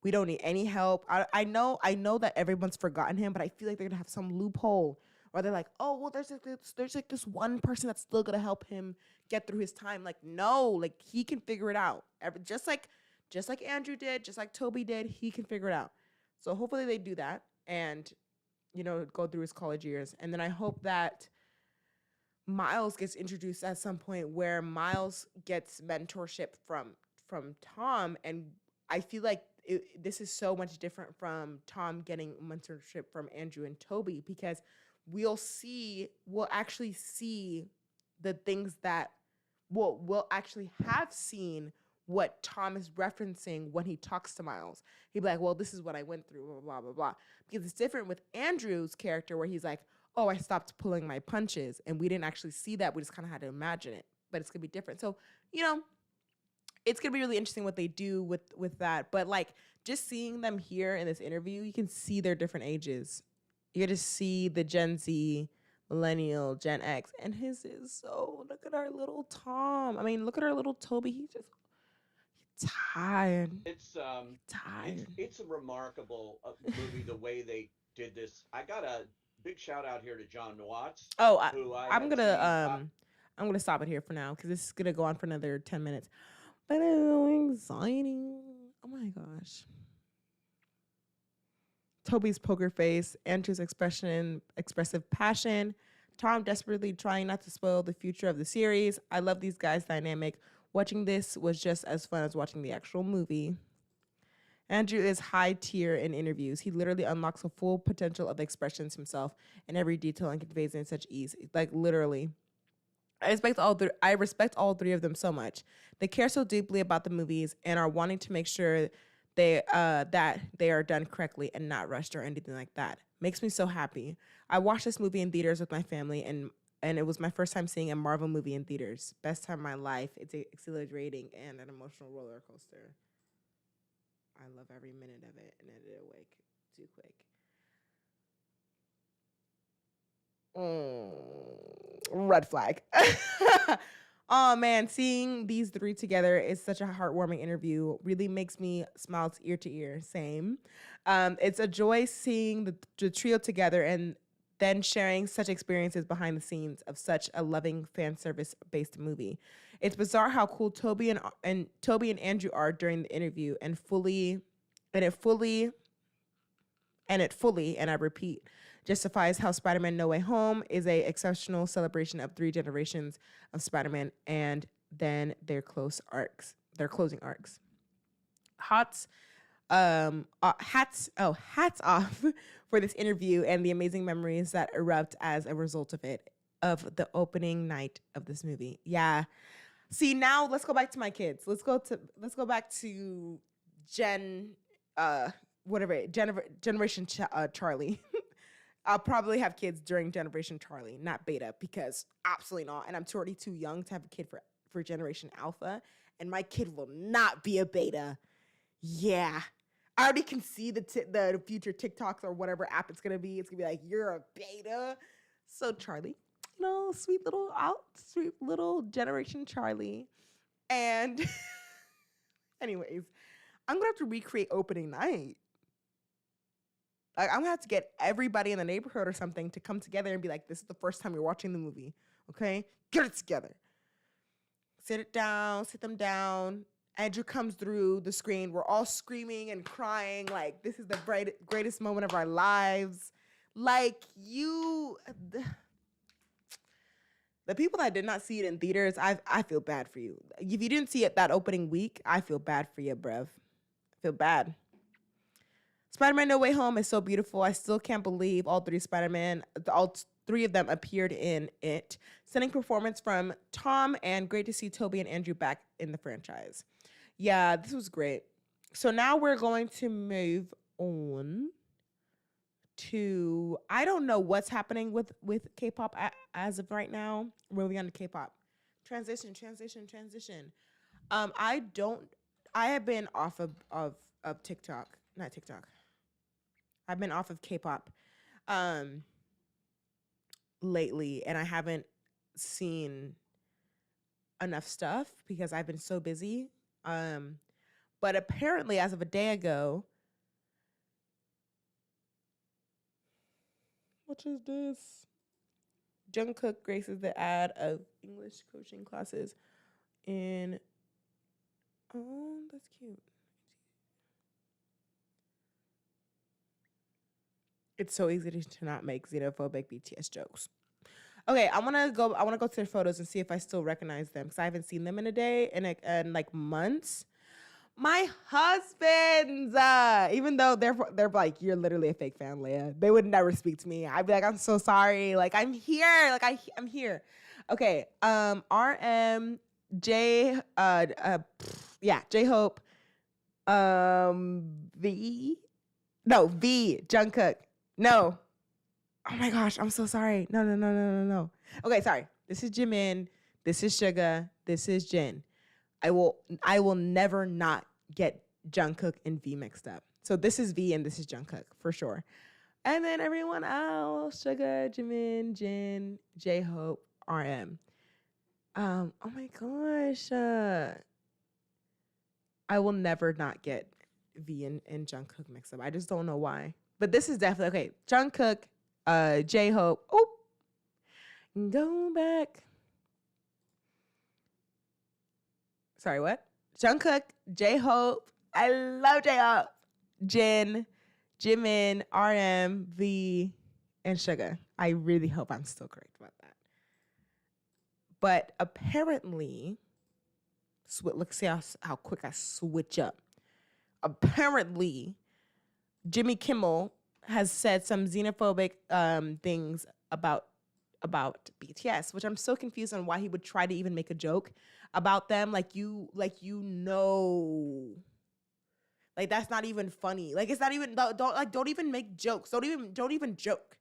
We don't need any help. I know that everyone's forgotten him, but I feel like they're going to have some loophole. Or they're like, oh, well, there's like this one person that's still going to help him get through his time. Like, no, like, he can figure it out. Just like Andrew did, just like Toby did, he can figure it out. So hopefully they do that and, you know, go through his college years. And then I hope that Miles gets introduced at some point where Miles gets mentorship from Tom. And I feel like this is so much different from Tom getting mentorship from Andrew and Toby, because we'll actually see the things that we'll actually have seen what Tom is referencing when he talks to Miles. He'd be like, well, this is what I went through, blah, blah, blah, blah. Because it's different with Andrew's character where he's like, oh, I stopped pulling my punches. And we didn't actually see that. We just kind of had to imagine it. But it's going to be different. So, you know, it's going to be really interesting what they do with that. But, like, just seeing them here in this interview, you can see their different ages. You get to see the Gen Z, Millennial, Gen X. And his is so, look at our little Tom. I mean, look at our little Toby. He's tired. It's tired. It's a remarkable movie the way they did this. I got a big shout out here to John Watts. Oh, I'm gonna stop it here for now because this is gonna go on for another 10 minutes. But anxiety. Oh my gosh. Toby's poker face, Andrew's expressive passion, Tom desperately trying not to spoil the future of the series. I love these guys' dynamic. Watching this was just as fun as watching the actual movie. Andrew is high tier in interviews. He literally unlocks the full potential of expressions himself in every detail and conveys it in such ease. Like, literally. I respect all three of them so much. They care so deeply about the movies and are wanting to make sure that they are done correctly and not rushed or anything like that. Makes me so happy. I watched this movie in theaters with my family, and it was my first time seeing a Marvel movie in theaters. Best time of my life. It's exhilarating and an emotional roller coaster. I love every minute of it, and ended awake too quick. Red flag. Oh man, seeing these three together is such a heartwarming interview. Really makes me smile ear to ear. Same. It's a joy seeing the trio together and then sharing such experiences behind the scenes of such a loving fan service based movie. It's bizarre how cool Toby and Andrew are during the interview and it fully, and I repeat, justifies how Spider-Man No Way Home is a exceptional celebration of 3 generations of Spider-Man and then their closing arcs. Hats off for this interview and the amazing memories that erupt as a result of the opening night of this movie. Yeah. See, now let's go back to my kids. Let's go back to Generation Charlie. I'll probably have kids during Generation Charlie, not Beta, because absolutely not. And I'm already too young to have a kid for Generation Alpha, and my kid will not be a Beta. Yeah, I already can see the future TikToks or whatever app it's gonna be. It's gonna be like, you're a Beta. So Charlie, sweet little Generation Charlie. And anyways, I'm gonna have to recreate opening night. Like, I'm gonna have to get everybody in the neighborhood or something to come together and be like, this is the first time you're watching the movie. Okay? Get it together. Sit them down. Andrew comes through the screen. We're all screaming and crying. Like, this is the greatest moment of our lives. Like, the people that did not see it in theaters, I feel bad for you. If you didn't see it that opening week, I feel bad for you, bruv. I feel bad. Spider-Man No Way Home is so beautiful. I still can't believe all 3 of them appeared in it. Stunning performance from Tom, and great to see Toby and Andrew back in the franchise. Yeah, this was great. So now we're going to move on to, I don't know what's happening with K-pop as of right now. We're moving on to K-pop. Transition. I have been off of TikTok. Not TikTok. I've been off of K-pop lately, and I haven't seen enough stuff because I've been so busy. But apparently, as of a day ago, what is this? Jungkook graces the ad of English coaching classes in. Oh, that's cute. It's so easy to not make xenophobic BTS jokes. Okay, I want to go to their photos and see if I still recognize them because I haven't seen them in a day and like months. My husbands, even though they're like, you're literally a fake fan, Leia. They would never speak to me. I'd be like, I'm so sorry. Like, I'm here. Like, I'm here. Okay, RM, J, J-Hope, V, Jungkook. No. Oh my gosh, I'm so sorry. No. Okay, sorry. This is Jimin. This is Suga. This is Jin. I will never not get Jungkook and V mixed up. So this is V and this is Jungkook for sure. And then everyone else, Suga, Jimin, Jin, J-Hope, RM. Oh my gosh. I will never not get V and Jungkook mixed up. I just don't know why. But this is definitely okay. Jungkook, J-Hope. Oh, go back. Sorry, what? Jungkook, J-Hope. I love J-Hope. Jin, Jimin, RM, V, and Suga. I really hope I'm still correct about that. But apparently, let's see how quick I switch up. Apparently, Jimmy Kimmel has said some xenophobic things about BTS, which I'm so confused on why he would try to even make a joke about them. Like that's not even funny. Like, it's not even, don't even make jokes. Don't even joke.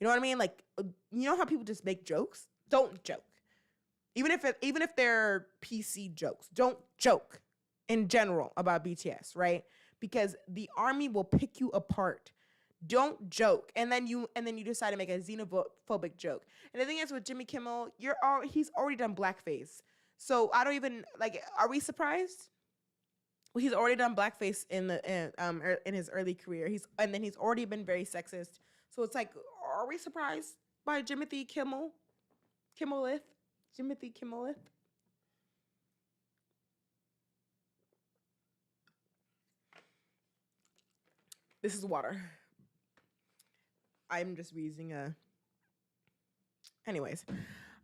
You know what I mean? Like, you know how people just make jokes? Don't joke. Even if they're PC jokes, don't joke in general about BTS, right? Because the army will pick you apart. Don't joke. And then you decide to make a xenophobic joke. And the thing is with Jimmy Kimmel, he's already done blackface. So I don't even like. Are we surprised? Well, he's already done blackface in his early career. He's already been very sexist. So it's like, are we surprised by Jimothy Kimmel? Jimothy Kimmelith? This is water. I'm just using anyways.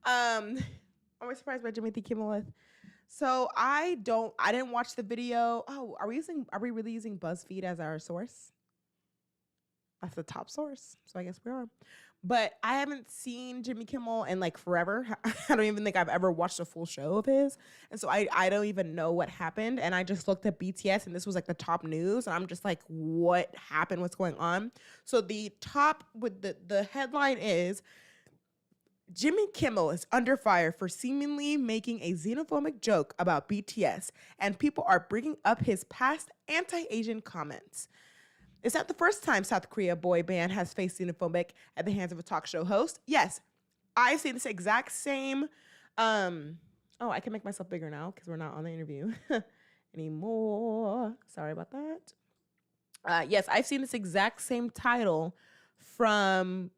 Are we surprised by Jimothy Kimmelith? So I didn't watch the video. Oh, are we really using BuzzFeed as our source? That's the top source. So I guess we are. But I haven't seen Jimmy Kimmel in like forever. I don't even think I've ever watched a full show of his. And so I don't even know what happened. And I just looked at BTS and this was like the top news. And I'm just like, what happened? What's going on? So the top with the headline is Jimmy Kimmel is under fire for seemingly making a xenophobic joke about BTS. And people are bringing up his past anti-Asian comments. Is that the first time South Korea boy band has faced xenophobic at the hands of a talk show host? Yes. I've seen this exact same, I can make myself bigger now because we're not on the interview anymore. Sorry about that. Yes, I've seen this exact same title from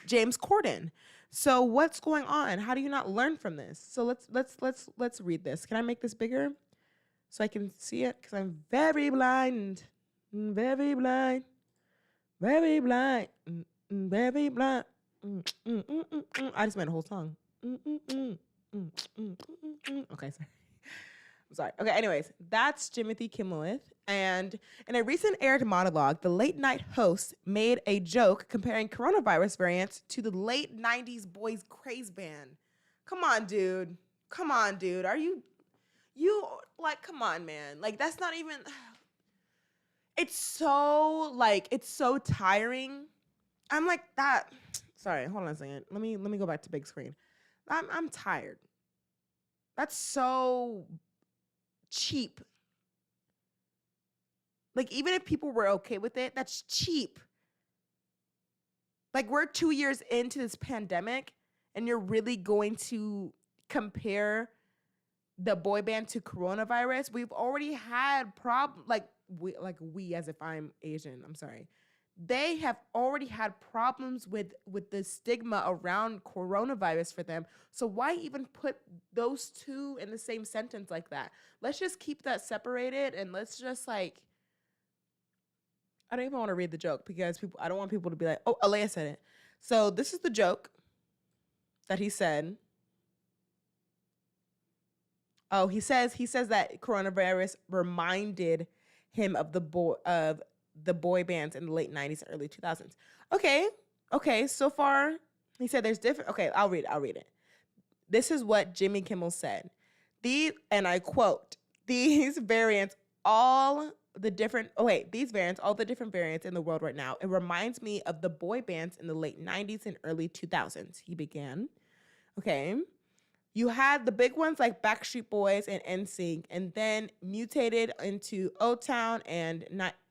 James Corden. So what's going on? How do you not learn from this? So let's read this. Can I make this bigger? So I can see it because I'm very blind, very blind, very blind, very blind. I just made a whole song. Okay, sorry. I'm sorry. Okay, anyways, that's Jimothy Kimmelith. And in a recent aired monologue, the late night host made a joke comparing coronavirus variants to the late 90s boys craze band. Come on, dude. Are you like, come on, man. Like, that's not even, it's so tiring. I'm like that. Sorry, hold on a second. Let me go back to big screen. I'm tired. That's so cheap. Like, even if people were okay with it, that's cheap. Like, we're 2 years into this pandemic and you're really going to compare the boy band to coronavirus. We've already had we as if I'm Asian, I'm sorry. They have already had problems with the stigma around coronavirus for them. So why even put those two in the same sentence like that? Let's just keep that separated and let's just like, I don't even want to read the joke because I don't want people to be like, oh, Alea said it. So this is the joke that he said. Oh, he says that coronavirus reminded him of the boy bands in the late 90s and early 2000s. Okay. So far, he said there's different. Okay, I'll read it. This is what Jimmy Kimmel said. And I quote, these variants, all the different variants in the world right now, it reminds me of the boy bands in the late 90s and early 2000s, he began. Okay. You had the big ones like Backstreet Boys and NSYNC, and then mutated into O-Town and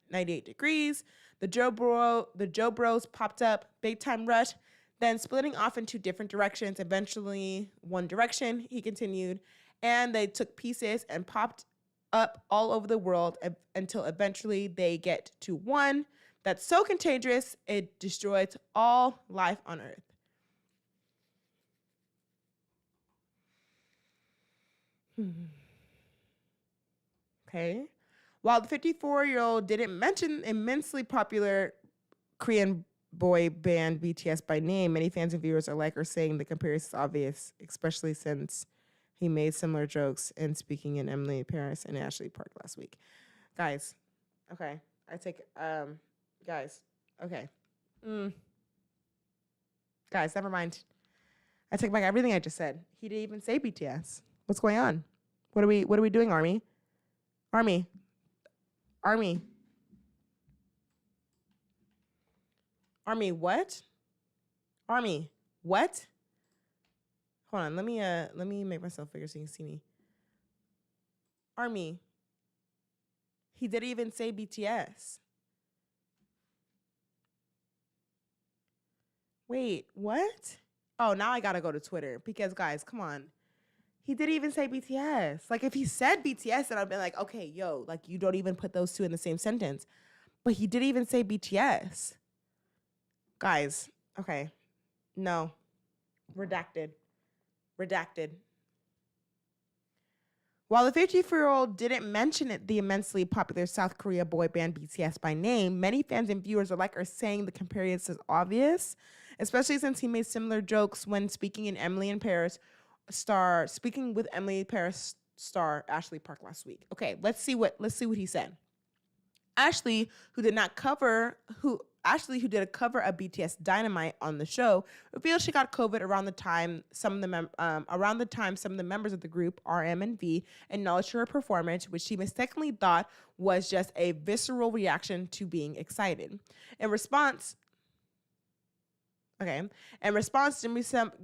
98 Degrees. The Joe Bros popped up, Big Time Rush, then splitting off into different directions, eventually One Direction, he continued, and they took pieces and popped up all over the world until eventually they get to one that's so contagious it destroys all life on Earth. Okay. While the 54-year-old didn't mention immensely popular Korean boy band BTS by name, many fans and viewers alike are saying the comparison is obvious, especially since he made similar jokes in speaking in Emily Paris and Ashley Park last week. Guys, okay. Guys, never mind. I take back everything I just said. He didn't even say BTS. What's going on? What are we doing, Army? Army, what? Army, what? Hold on, let me make myself bigger so you can see me. Army, he didn't even say BTS. Wait, what? Oh, now I gotta go to Twitter because, guys, come on. He didn't even say BTS. Like, if he said BTS, then I'd be like, okay, yo, like, you don't even put those two in the same sentence. But he didn't even say BTS. Guys, okay. No. Redacted. While the 54-year-old didn't mention the immensely popular South Korea boy band BTS by name, many fans and viewers alike are saying the comparison is obvious, especially since he made similar jokes when speaking with Emily in Paris star Ashley Park last week. Okay, let's see what he said. Ashley, who did a cover of BTS Dynamite on the show, revealed she got COVID around the time some of the members of the group, RM and V, acknowledged her performance, which she mistakenly thought was just a visceral reaction to being excited. In response,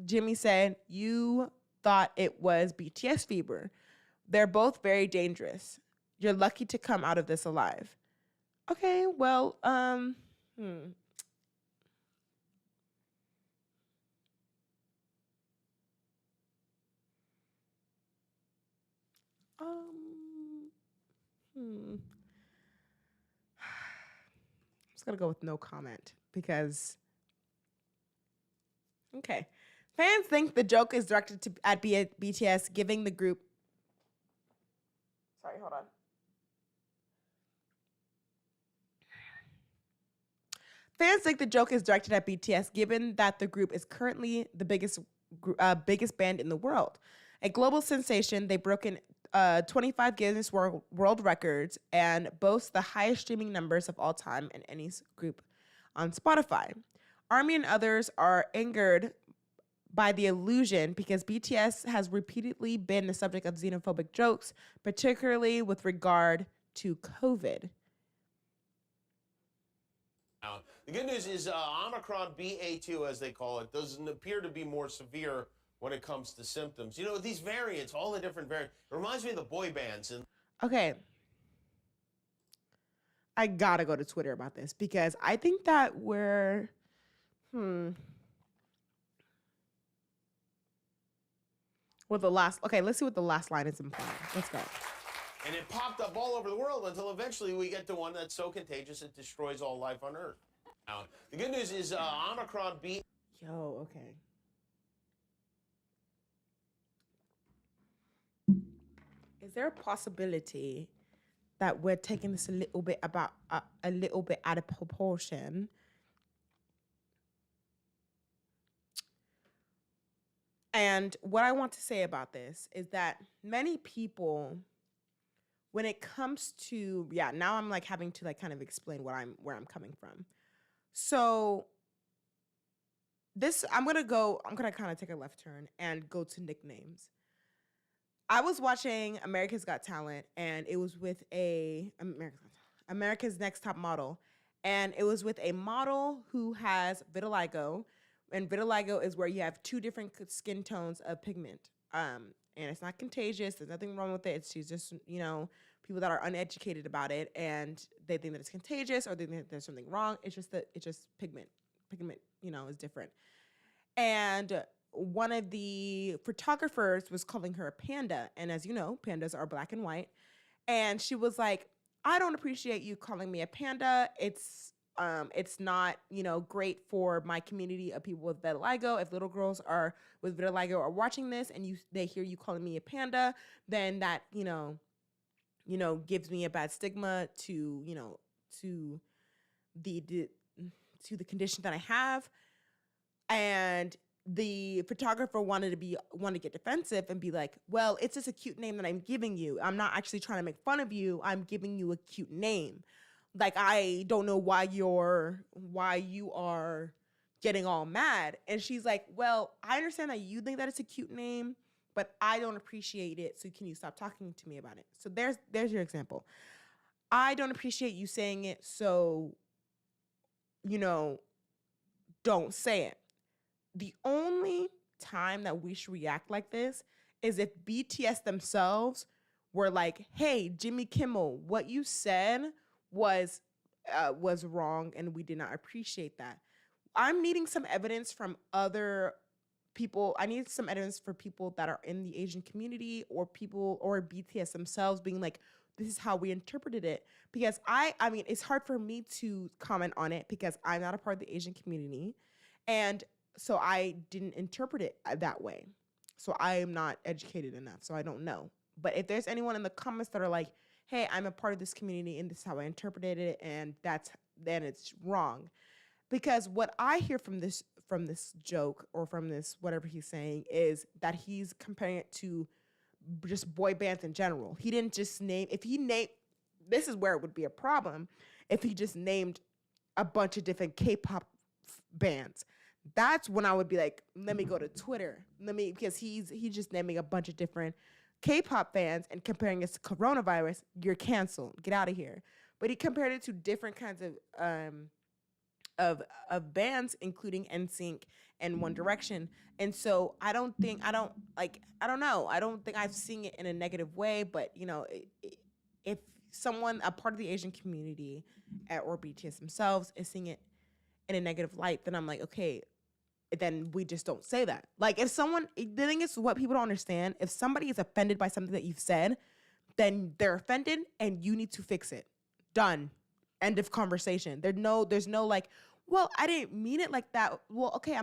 Jimmy said, "You thought it was BTS fever. They're both very dangerous. You're lucky to come out of this alive." Okay, well, I'm just gonna go with no comment because, okay. Fans think the joke is directed at BTS, giving the group. Sorry, hold on. Fans think the joke is directed at BTS, given that the group is currently the biggest band in the world. A global sensation, they broke in 25 Guinness World Records and boast the highest streaming numbers of all time in any group on Spotify. ARMY and others are angered by the illusion because BTS has repeatedly been the subject of xenophobic jokes, particularly with regard to COVID. The good news is Omicron BA2, as they call it, doesn't appear to be more severe when it comes to symptoms. You know, these variants, all the different variants, it reminds me of the boy bands. Okay. I gotta go to Twitter about this because I think that we're, let's see what the last line is implying. Let's go. And it popped up all over the world until eventually we get to one that's so contagious it destroys all life on Earth. Now, the good news is Omicron B. Yo, okay. Is there a possibility that we're taking this a little bit out of proportion? And what I want to say about this is that many people, when it comes to, now I'm like having to like kind of explain where I'm coming from. So I'm gonna kind of take a left turn and go to nicknames. I was watching America's Got Talent, and it was with America's Next Top Model, and it was with a model who has vitiligo, and vitiligo is where you have two different skin tones of pigment. And it's not contagious. There's nothing wrong with it. She's just, people that are uneducated about it, and they think that it's contagious or they think that there's something wrong. It's just pigment. Pigment, is different. And one of the photographers was calling her a panda. And as you know, pandas are black and white. And she was like, "I don't appreciate you calling me a panda. It's not, great for my community of people with vitiligo. If little girls with vitiligo are watching this and they hear you calling me a panda, then that, gives me a bad stigma to the condition that I have." And the photographer wanted to get defensive and be like, "Well, it's just a cute name that I'm giving you. I'm not actually trying to make fun of you. I'm giving you a cute name. Like, I don't know why you are getting all mad." And she's like, "Well, I understand that you think that it's a cute name, but I don't appreciate it. So can you stop talking to me about it?" So there's your example. I don't appreciate you saying it. So, don't say it. The only time that we should react like this is if BTS themselves were like, "Hey, Jimmy Kimmel, what you said was wrong and we did not appreciate that." I'm needing some evidence from other people, I need some evidence for people that are in the Asian community or people or BTS themselves being like, this is how we interpreted it. Because I mean, it's hard for me to comment on it because I'm not a part of the Asian community. And so I didn't interpret it that way. So I am not educated enough. So I don't know. But if there's anyone in the comments that are like, hey, I'm a part of this community and this is how I interpreted it, and then it's wrong. Because what I hear from this joke or from this whatever he's saying is that he's comparing it to just boy bands in general. He didn't just name, this is where it would be a problem if he just named a bunch of different K-pop bands. That's when I would be like, let me go to Twitter. Because he's just naming a bunch of different K-pop fans and comparing it to coronavirus. You're canceled. Get out of here. But he compared it to different kinds of bands, including NSYNC and One Direction. And so I don't think I've seen it in a negative way, but you know, if someone, a part of the Asian community or BTS themselves is seeing it in a negative light, then I'm like, okay, then we just don't say that. Like if someone, the thing is what people don't understand, if somebody is offended by something that you've said, then they're offended and you need to fix it. Done. End of conversation. There's no like, well, I didn't mean it like that. Well, okay,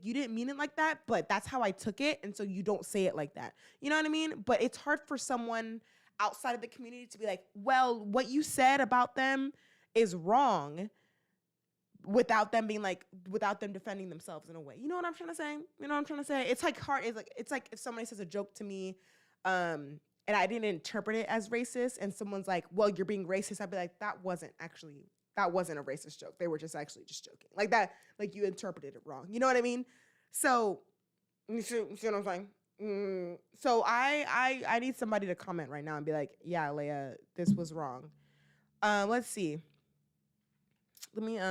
you didn't mean it like that, but that's how I took it, and so you don't say it like that. You know what I mean? But it's hard for someone outside of the community to be like, well, what you said about them is wrong, without them defending themselves in a way. You know what I'm trying to say? It's like hard. It's like if somebody says a joke to me, and I didn't interpret it as racist, and someone's like, well, you're being racist. I'd be like, that wasn't a racist joke. They were just actually just joking. Like that, like you interpreted it wrong. You know what I mean? So, you see what I'm saying? So I need somebody to comment right now and be like, yeah, Leia, this was wrong. Let's see. Let me see.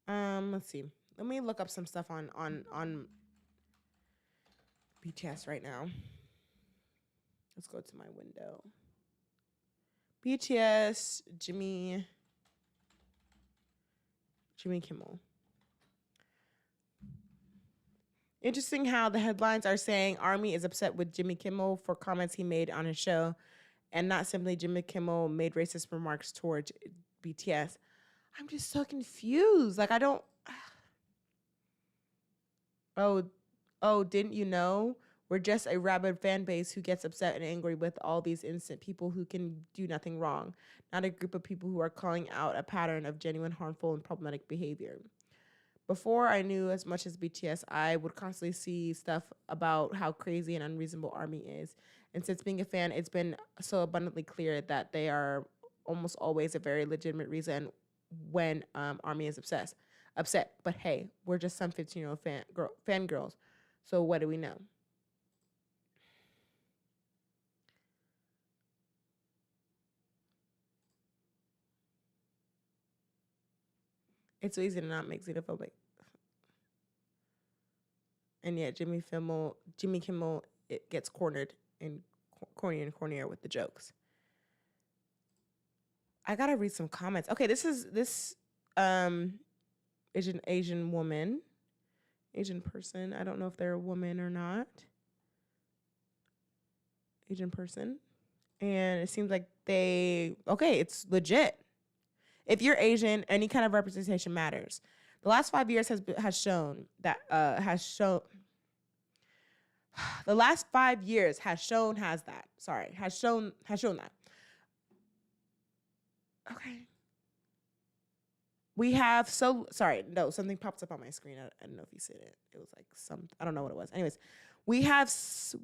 Let's see. Let me look up some stuff on BTS right now. Let's go to my window. BTS, Jimmy Kimmel. Interesting how the headlines are saying Army is upset with Jimmy Kimmel for comments he made on his show, and not simply Jimmy Kimmel made racist remarks towards BTS. I'm just so confused. Like, I don't... Oh, didn't you know? We're just a rabid fan base who gets upset and angry with all these innocent people who can do nothing wrong, not a group of people who are calling out a pattern of genuine harmful and problematic behavior. Before I knew as much as BTS, I would constantly see stuff about how crazy and unreasonable Army is. And since being a fan, it's been so abundantly clear that they are almost always a very legitimate reason when Army is upset. But hey, we're just some 15-year-old fangirls. So what do we know? It's so easy to not make xenophobic. And yet Jimmy Kimmel, it gets cornered and cornier and cornier with the jokes. I gotta read some comments. Okay, this is Asian woman, Asian person. I don't know if they're a woman or not. Asian person. And it seems like it's legit. If you're Asian, any kind of representation matters. The last 5 years has shown that. The last 5 years has shown that. Okay. We have something pops up on my screen. I don't know if you said it. It was like I don't know what it was. Anyways, we have so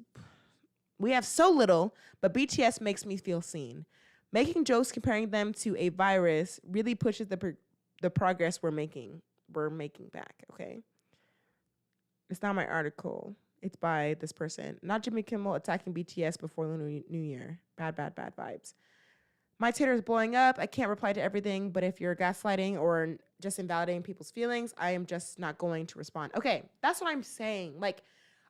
little, but BTS makes me feel seen. Making jokes comparing them to a virus really pushes the progress we're making back, okay? It's not my article. It's by this person. Not Jimmy Kimmel attacking BTS before the new year. Bad vibes. My Twitter is blowing up. I can't reply to everything, but if you're gaslighting or just invalidating people's feelings, I am just not going to respond. Okay, that's what I'm saying. Like,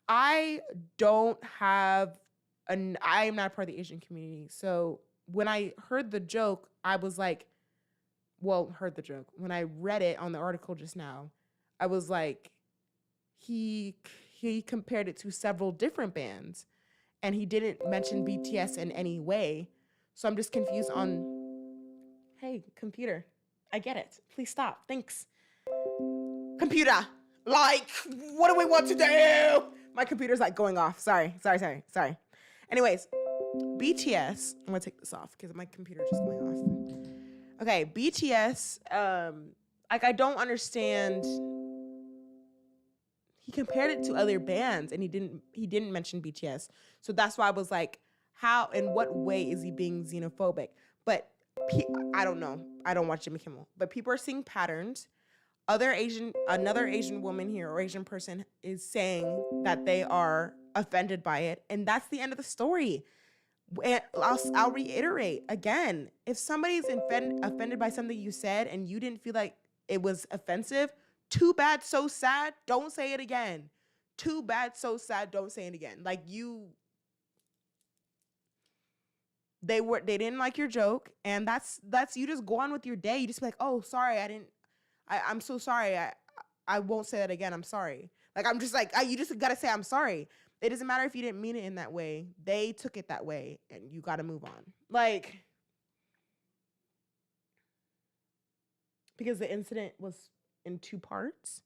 I don't have I am not part of the Asian community. So when I heard the joke, I was like, heard the joke. When I read it on the article just now, I was like, he compared it to several different bands, and he didn't mention BTS in any way. So I'm just confused on, hey, computer, I get it. Please stop. Thanks. Computer, like, what do we want to do? My computer's like going off. Sorry. Anyways, BTS, I'm gonna take this off because my computer's just going off. Okay, BTS, like, I don't understand. He compared it to other bands, and he didn't mention BTS. So that's why I was like, how, in what way is he being xenophobic? But I don't know. I don't watch Jimmy Kimmel. But people are seeing patterns. Another Asian woman here, or Asian person, is saying that they are offended by it, and that's the end of the story. And I'll reiterate again, if somebody's offended by something you said and you didn't feel like it was offensive, too bad, so sad, don't say it again. Too bad, so sad, don't say it again. Like, they didn't like your joke, and that's you just go on with your day. You just be like, oh, sorry, I'm so sorry. I won't say that again. I'm sorry. Like, I'm just like, you just gotta say I'm sorry. It doesn't matter if you didn't mean it in that way. They took it that way, and you gotta move on. Like, because the incident was in two parts.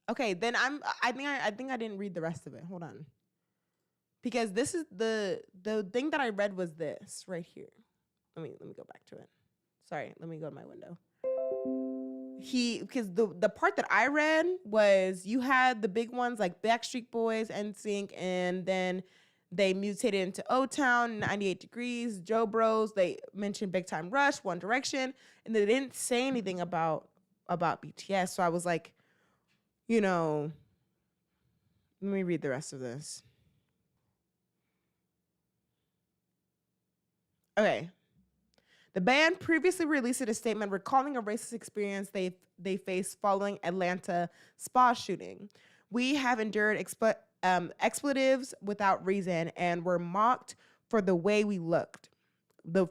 Okay, then I think I didn't read the rest of it. Hold on. Because this is the thing that I read was this right here. Let me go back to it. Sorry, let me go to my window. Because the part that I read was, you had the big ones like Backstreet Boys, NSYNC, and then they mutated into O-Town, 98 Degrees, Joe Bros. They mentioned Big Time Rush, One Direction, and they didn't say anything about BTS. So I was like, let me read the rest of this. Okay. The band previously released a statement recalling a racist experience they faced following Atlanta spa shooting. We have endured expletives without reason and were mocked for the way we looked. We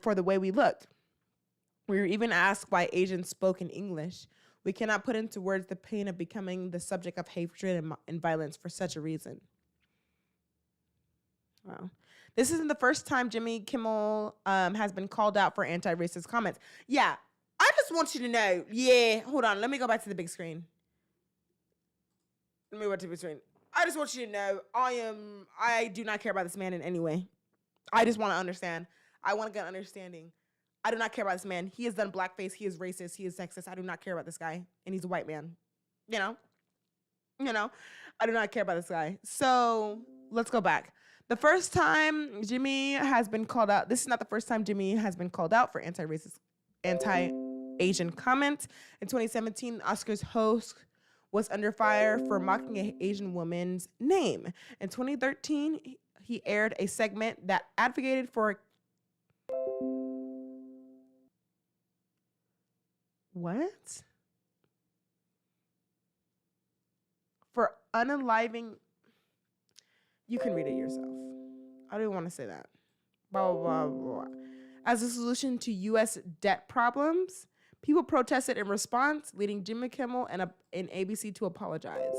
were even asked why Asians spoke in English. We cannot put into words the pain of becoming the subject of hatred and violence for such a reason. Wow. This isn't the first time Jimmy Kimmel has been called out for anti-racist comments. Yeah, I just want you to know. Yeah, hold on. Let me go back to the big screen. I just want you to know, I do not care about this man in any way. I just want to understand. I want to get understanding. I do not care about this man. He has done blackface. He is racist. He is sexist. I do not care about this guy. And he's a white man. You know, I do not care about this guy. So let's go back. The first time Jimmy has been called out, this is not the first time Jimmy has been called out for anti-Asian comments. In 2017, Oscars host was under fire for mocking an Asian woman's name. In 2013, he aired a segment that advocated for what? For unaliving. You can read it yourself. I don't want to say that. Blah, blah, blah, blah. As a solution to U.S. debt problems, people protested in response, leading Jimmy Kimmel and ABC to apologize.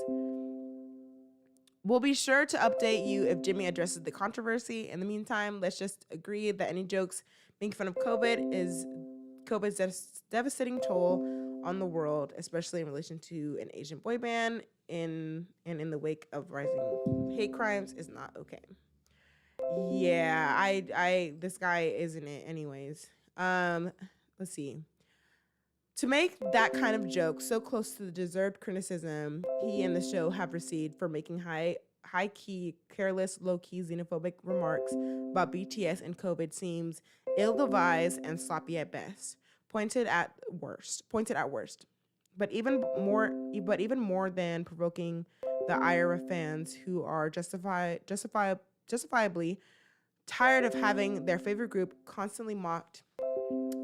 We'll be sure to update you if Jimmy addresses the controversy. In the meantime, let's just agree that any jokes making fun of COVID's devastating toll on the world, especially in relation to an Asian boy band in the wake of rising hate crimes, is not okay. Yeah, I this guy isn't it anyways. Let's see. To make that kind of joke so close to the deserved criticism he and the show have received for making high-key, careless, low-key xenophobic remarks about BTS and COVID seems ill-advised and sloppy at best. Pointed at worst. But even more than provoking the ire of fans who are justifiably tired of having their favorite group constantly mocked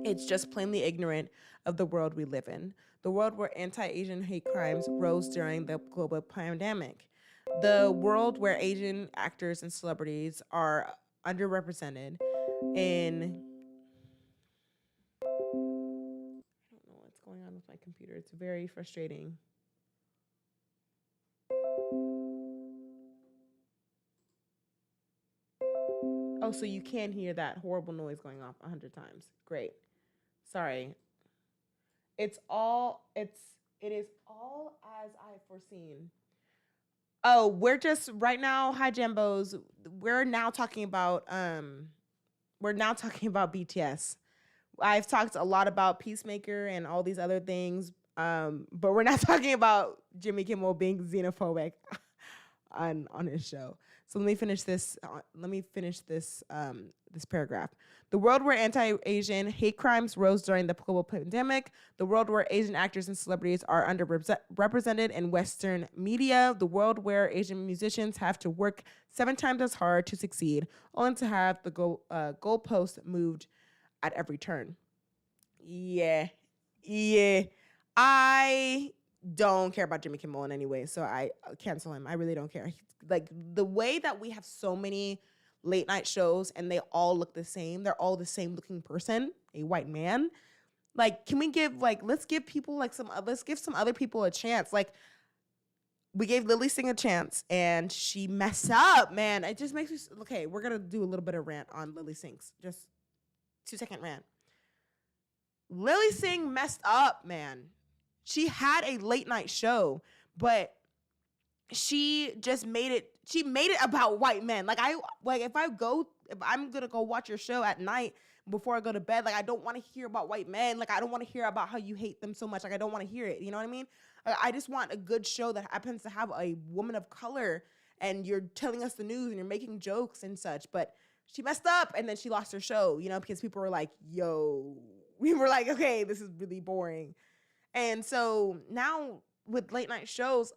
It's just plainly ignorant of the world we live in, the world where anti-Asian hate crimes rose during the global pandemic, the world where Asian actors and celebrities are underrepresented in... I don't know what's going on with my computer. It's very frustrating. Oh, so you can hear that horrible noise going off 100 times. Great. Sorry. It is all as I foreseen. Oh, we're just right now, hi Jambos. We're now talking about BTS. I've talked a lot about Peacemaker and all these other things. But we're not talking about Jimmy Kimmel being xenophobic on his show. So let me finish this. This paragraph. The world where anti-Asian hate crimes rose during the global pandemic. The world where Asian actors and celebrities are underrepresented in Western media. The world where Asian musicians have to work 7 times as hard to succeed, only to have the goalpost moved at every turn. Yeah. I don't care about Jimmy Kimmel in any way, so I cancel him. I really don't care. Like, the way that we have so many late night shows and they all look the same, they're all the same looking person, a white man. Like, can we give, like, let's give people, like, let's give some other people a chance. Like, we gave Lily Singh a chance and she messed up, man. It just makes me, okay, we're going to do a little bit of rant on Lily Singh's, just 2-second rant. Lily Singh messed up, man. She had a late night show, but she just made it about white men. If I'm gonna go watch your show at night before I go to bed, like, I don't want to hear about white men. Like, I don't want to hear about how you hate them so much. Like, I don't want to hear it. You know what I mean? I just want a good show that happens to have a woman of color and you're telling us the news and you're making jokes and such. But she messed up and then she lost her show, you know, because people were like, yo, we were like, okay, this is really boring. And so now with late night shows,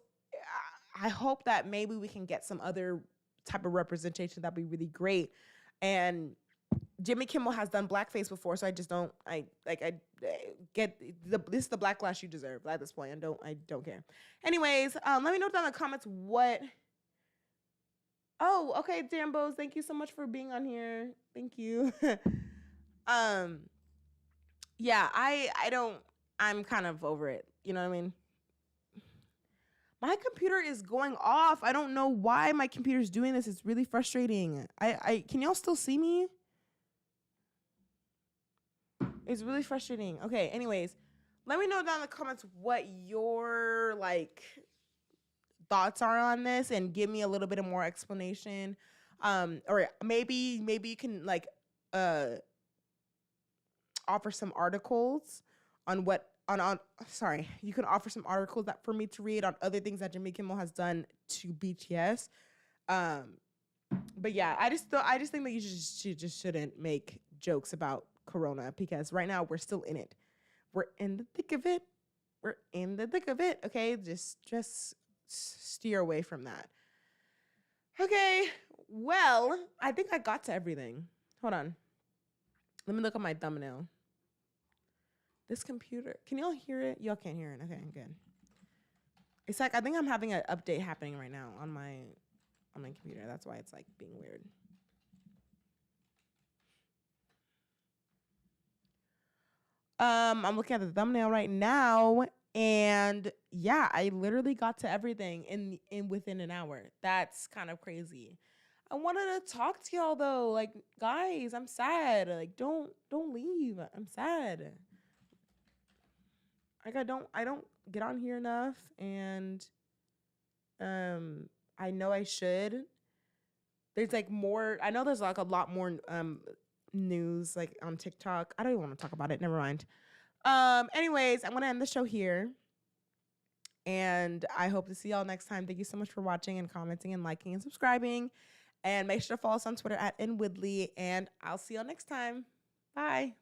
I hope that maybe we can get some other type of representation. That'd be really great. And Jimmy Kimmel has done blackface before, so I just don't. This is the backlash you deserve at this point. I don't care. Anyways, let me know down in the comments what. Oh, okay, Jambos. Thank you so much for being on here. Thank you. Yeah, I don't. I'm kind of over it. You know what I mean? My computer is going off. I don't know why my computer's doing this. It's really frustrating. Can y'all still see me? It's really frustrating. Okay, anyways, let me know down in the comments what your, like, thoughts are on this and give me a little bit of more explanation. Or maybe you can, like, offer some articles on what you can offer some articles that for me to read on other things that Jimmy Kimmel has done to BTS. But yeah, I just think that you just shouldn't make jokes about Corona, because right now we're still in it. We're in the thick of it. Okay, just steer away from that. Okay, well, I think I got to everything. Hold on. Let me look at my thumbnail. This computer, can y'all hear it? Y'all can't hear it. Okay, good. It's like, I think I'm having an update happening right now on my computer. That's why it's, like, being weird. I'm looking at the thumbnail right now, and yeah, I literally got to everything in within an hour. That's kind of crazy. I wanted to talk to y'all though. Like, guys, I'm sad. Like, don't leave. I'm sad. Like, I don't get on here enough, and I know I should. There's, like, more. I know there's, like, a lot more news, like, on TikTok. I don't even want to talk about it. Never mind. Anyways, I'm gonna end the show here, and I hope to see y'all next time. Thank you so much for watching and commenting and liking and subscribing, and make sure to follow us on Twitter at @nwoodley, and I'll see y'all next time. Bye.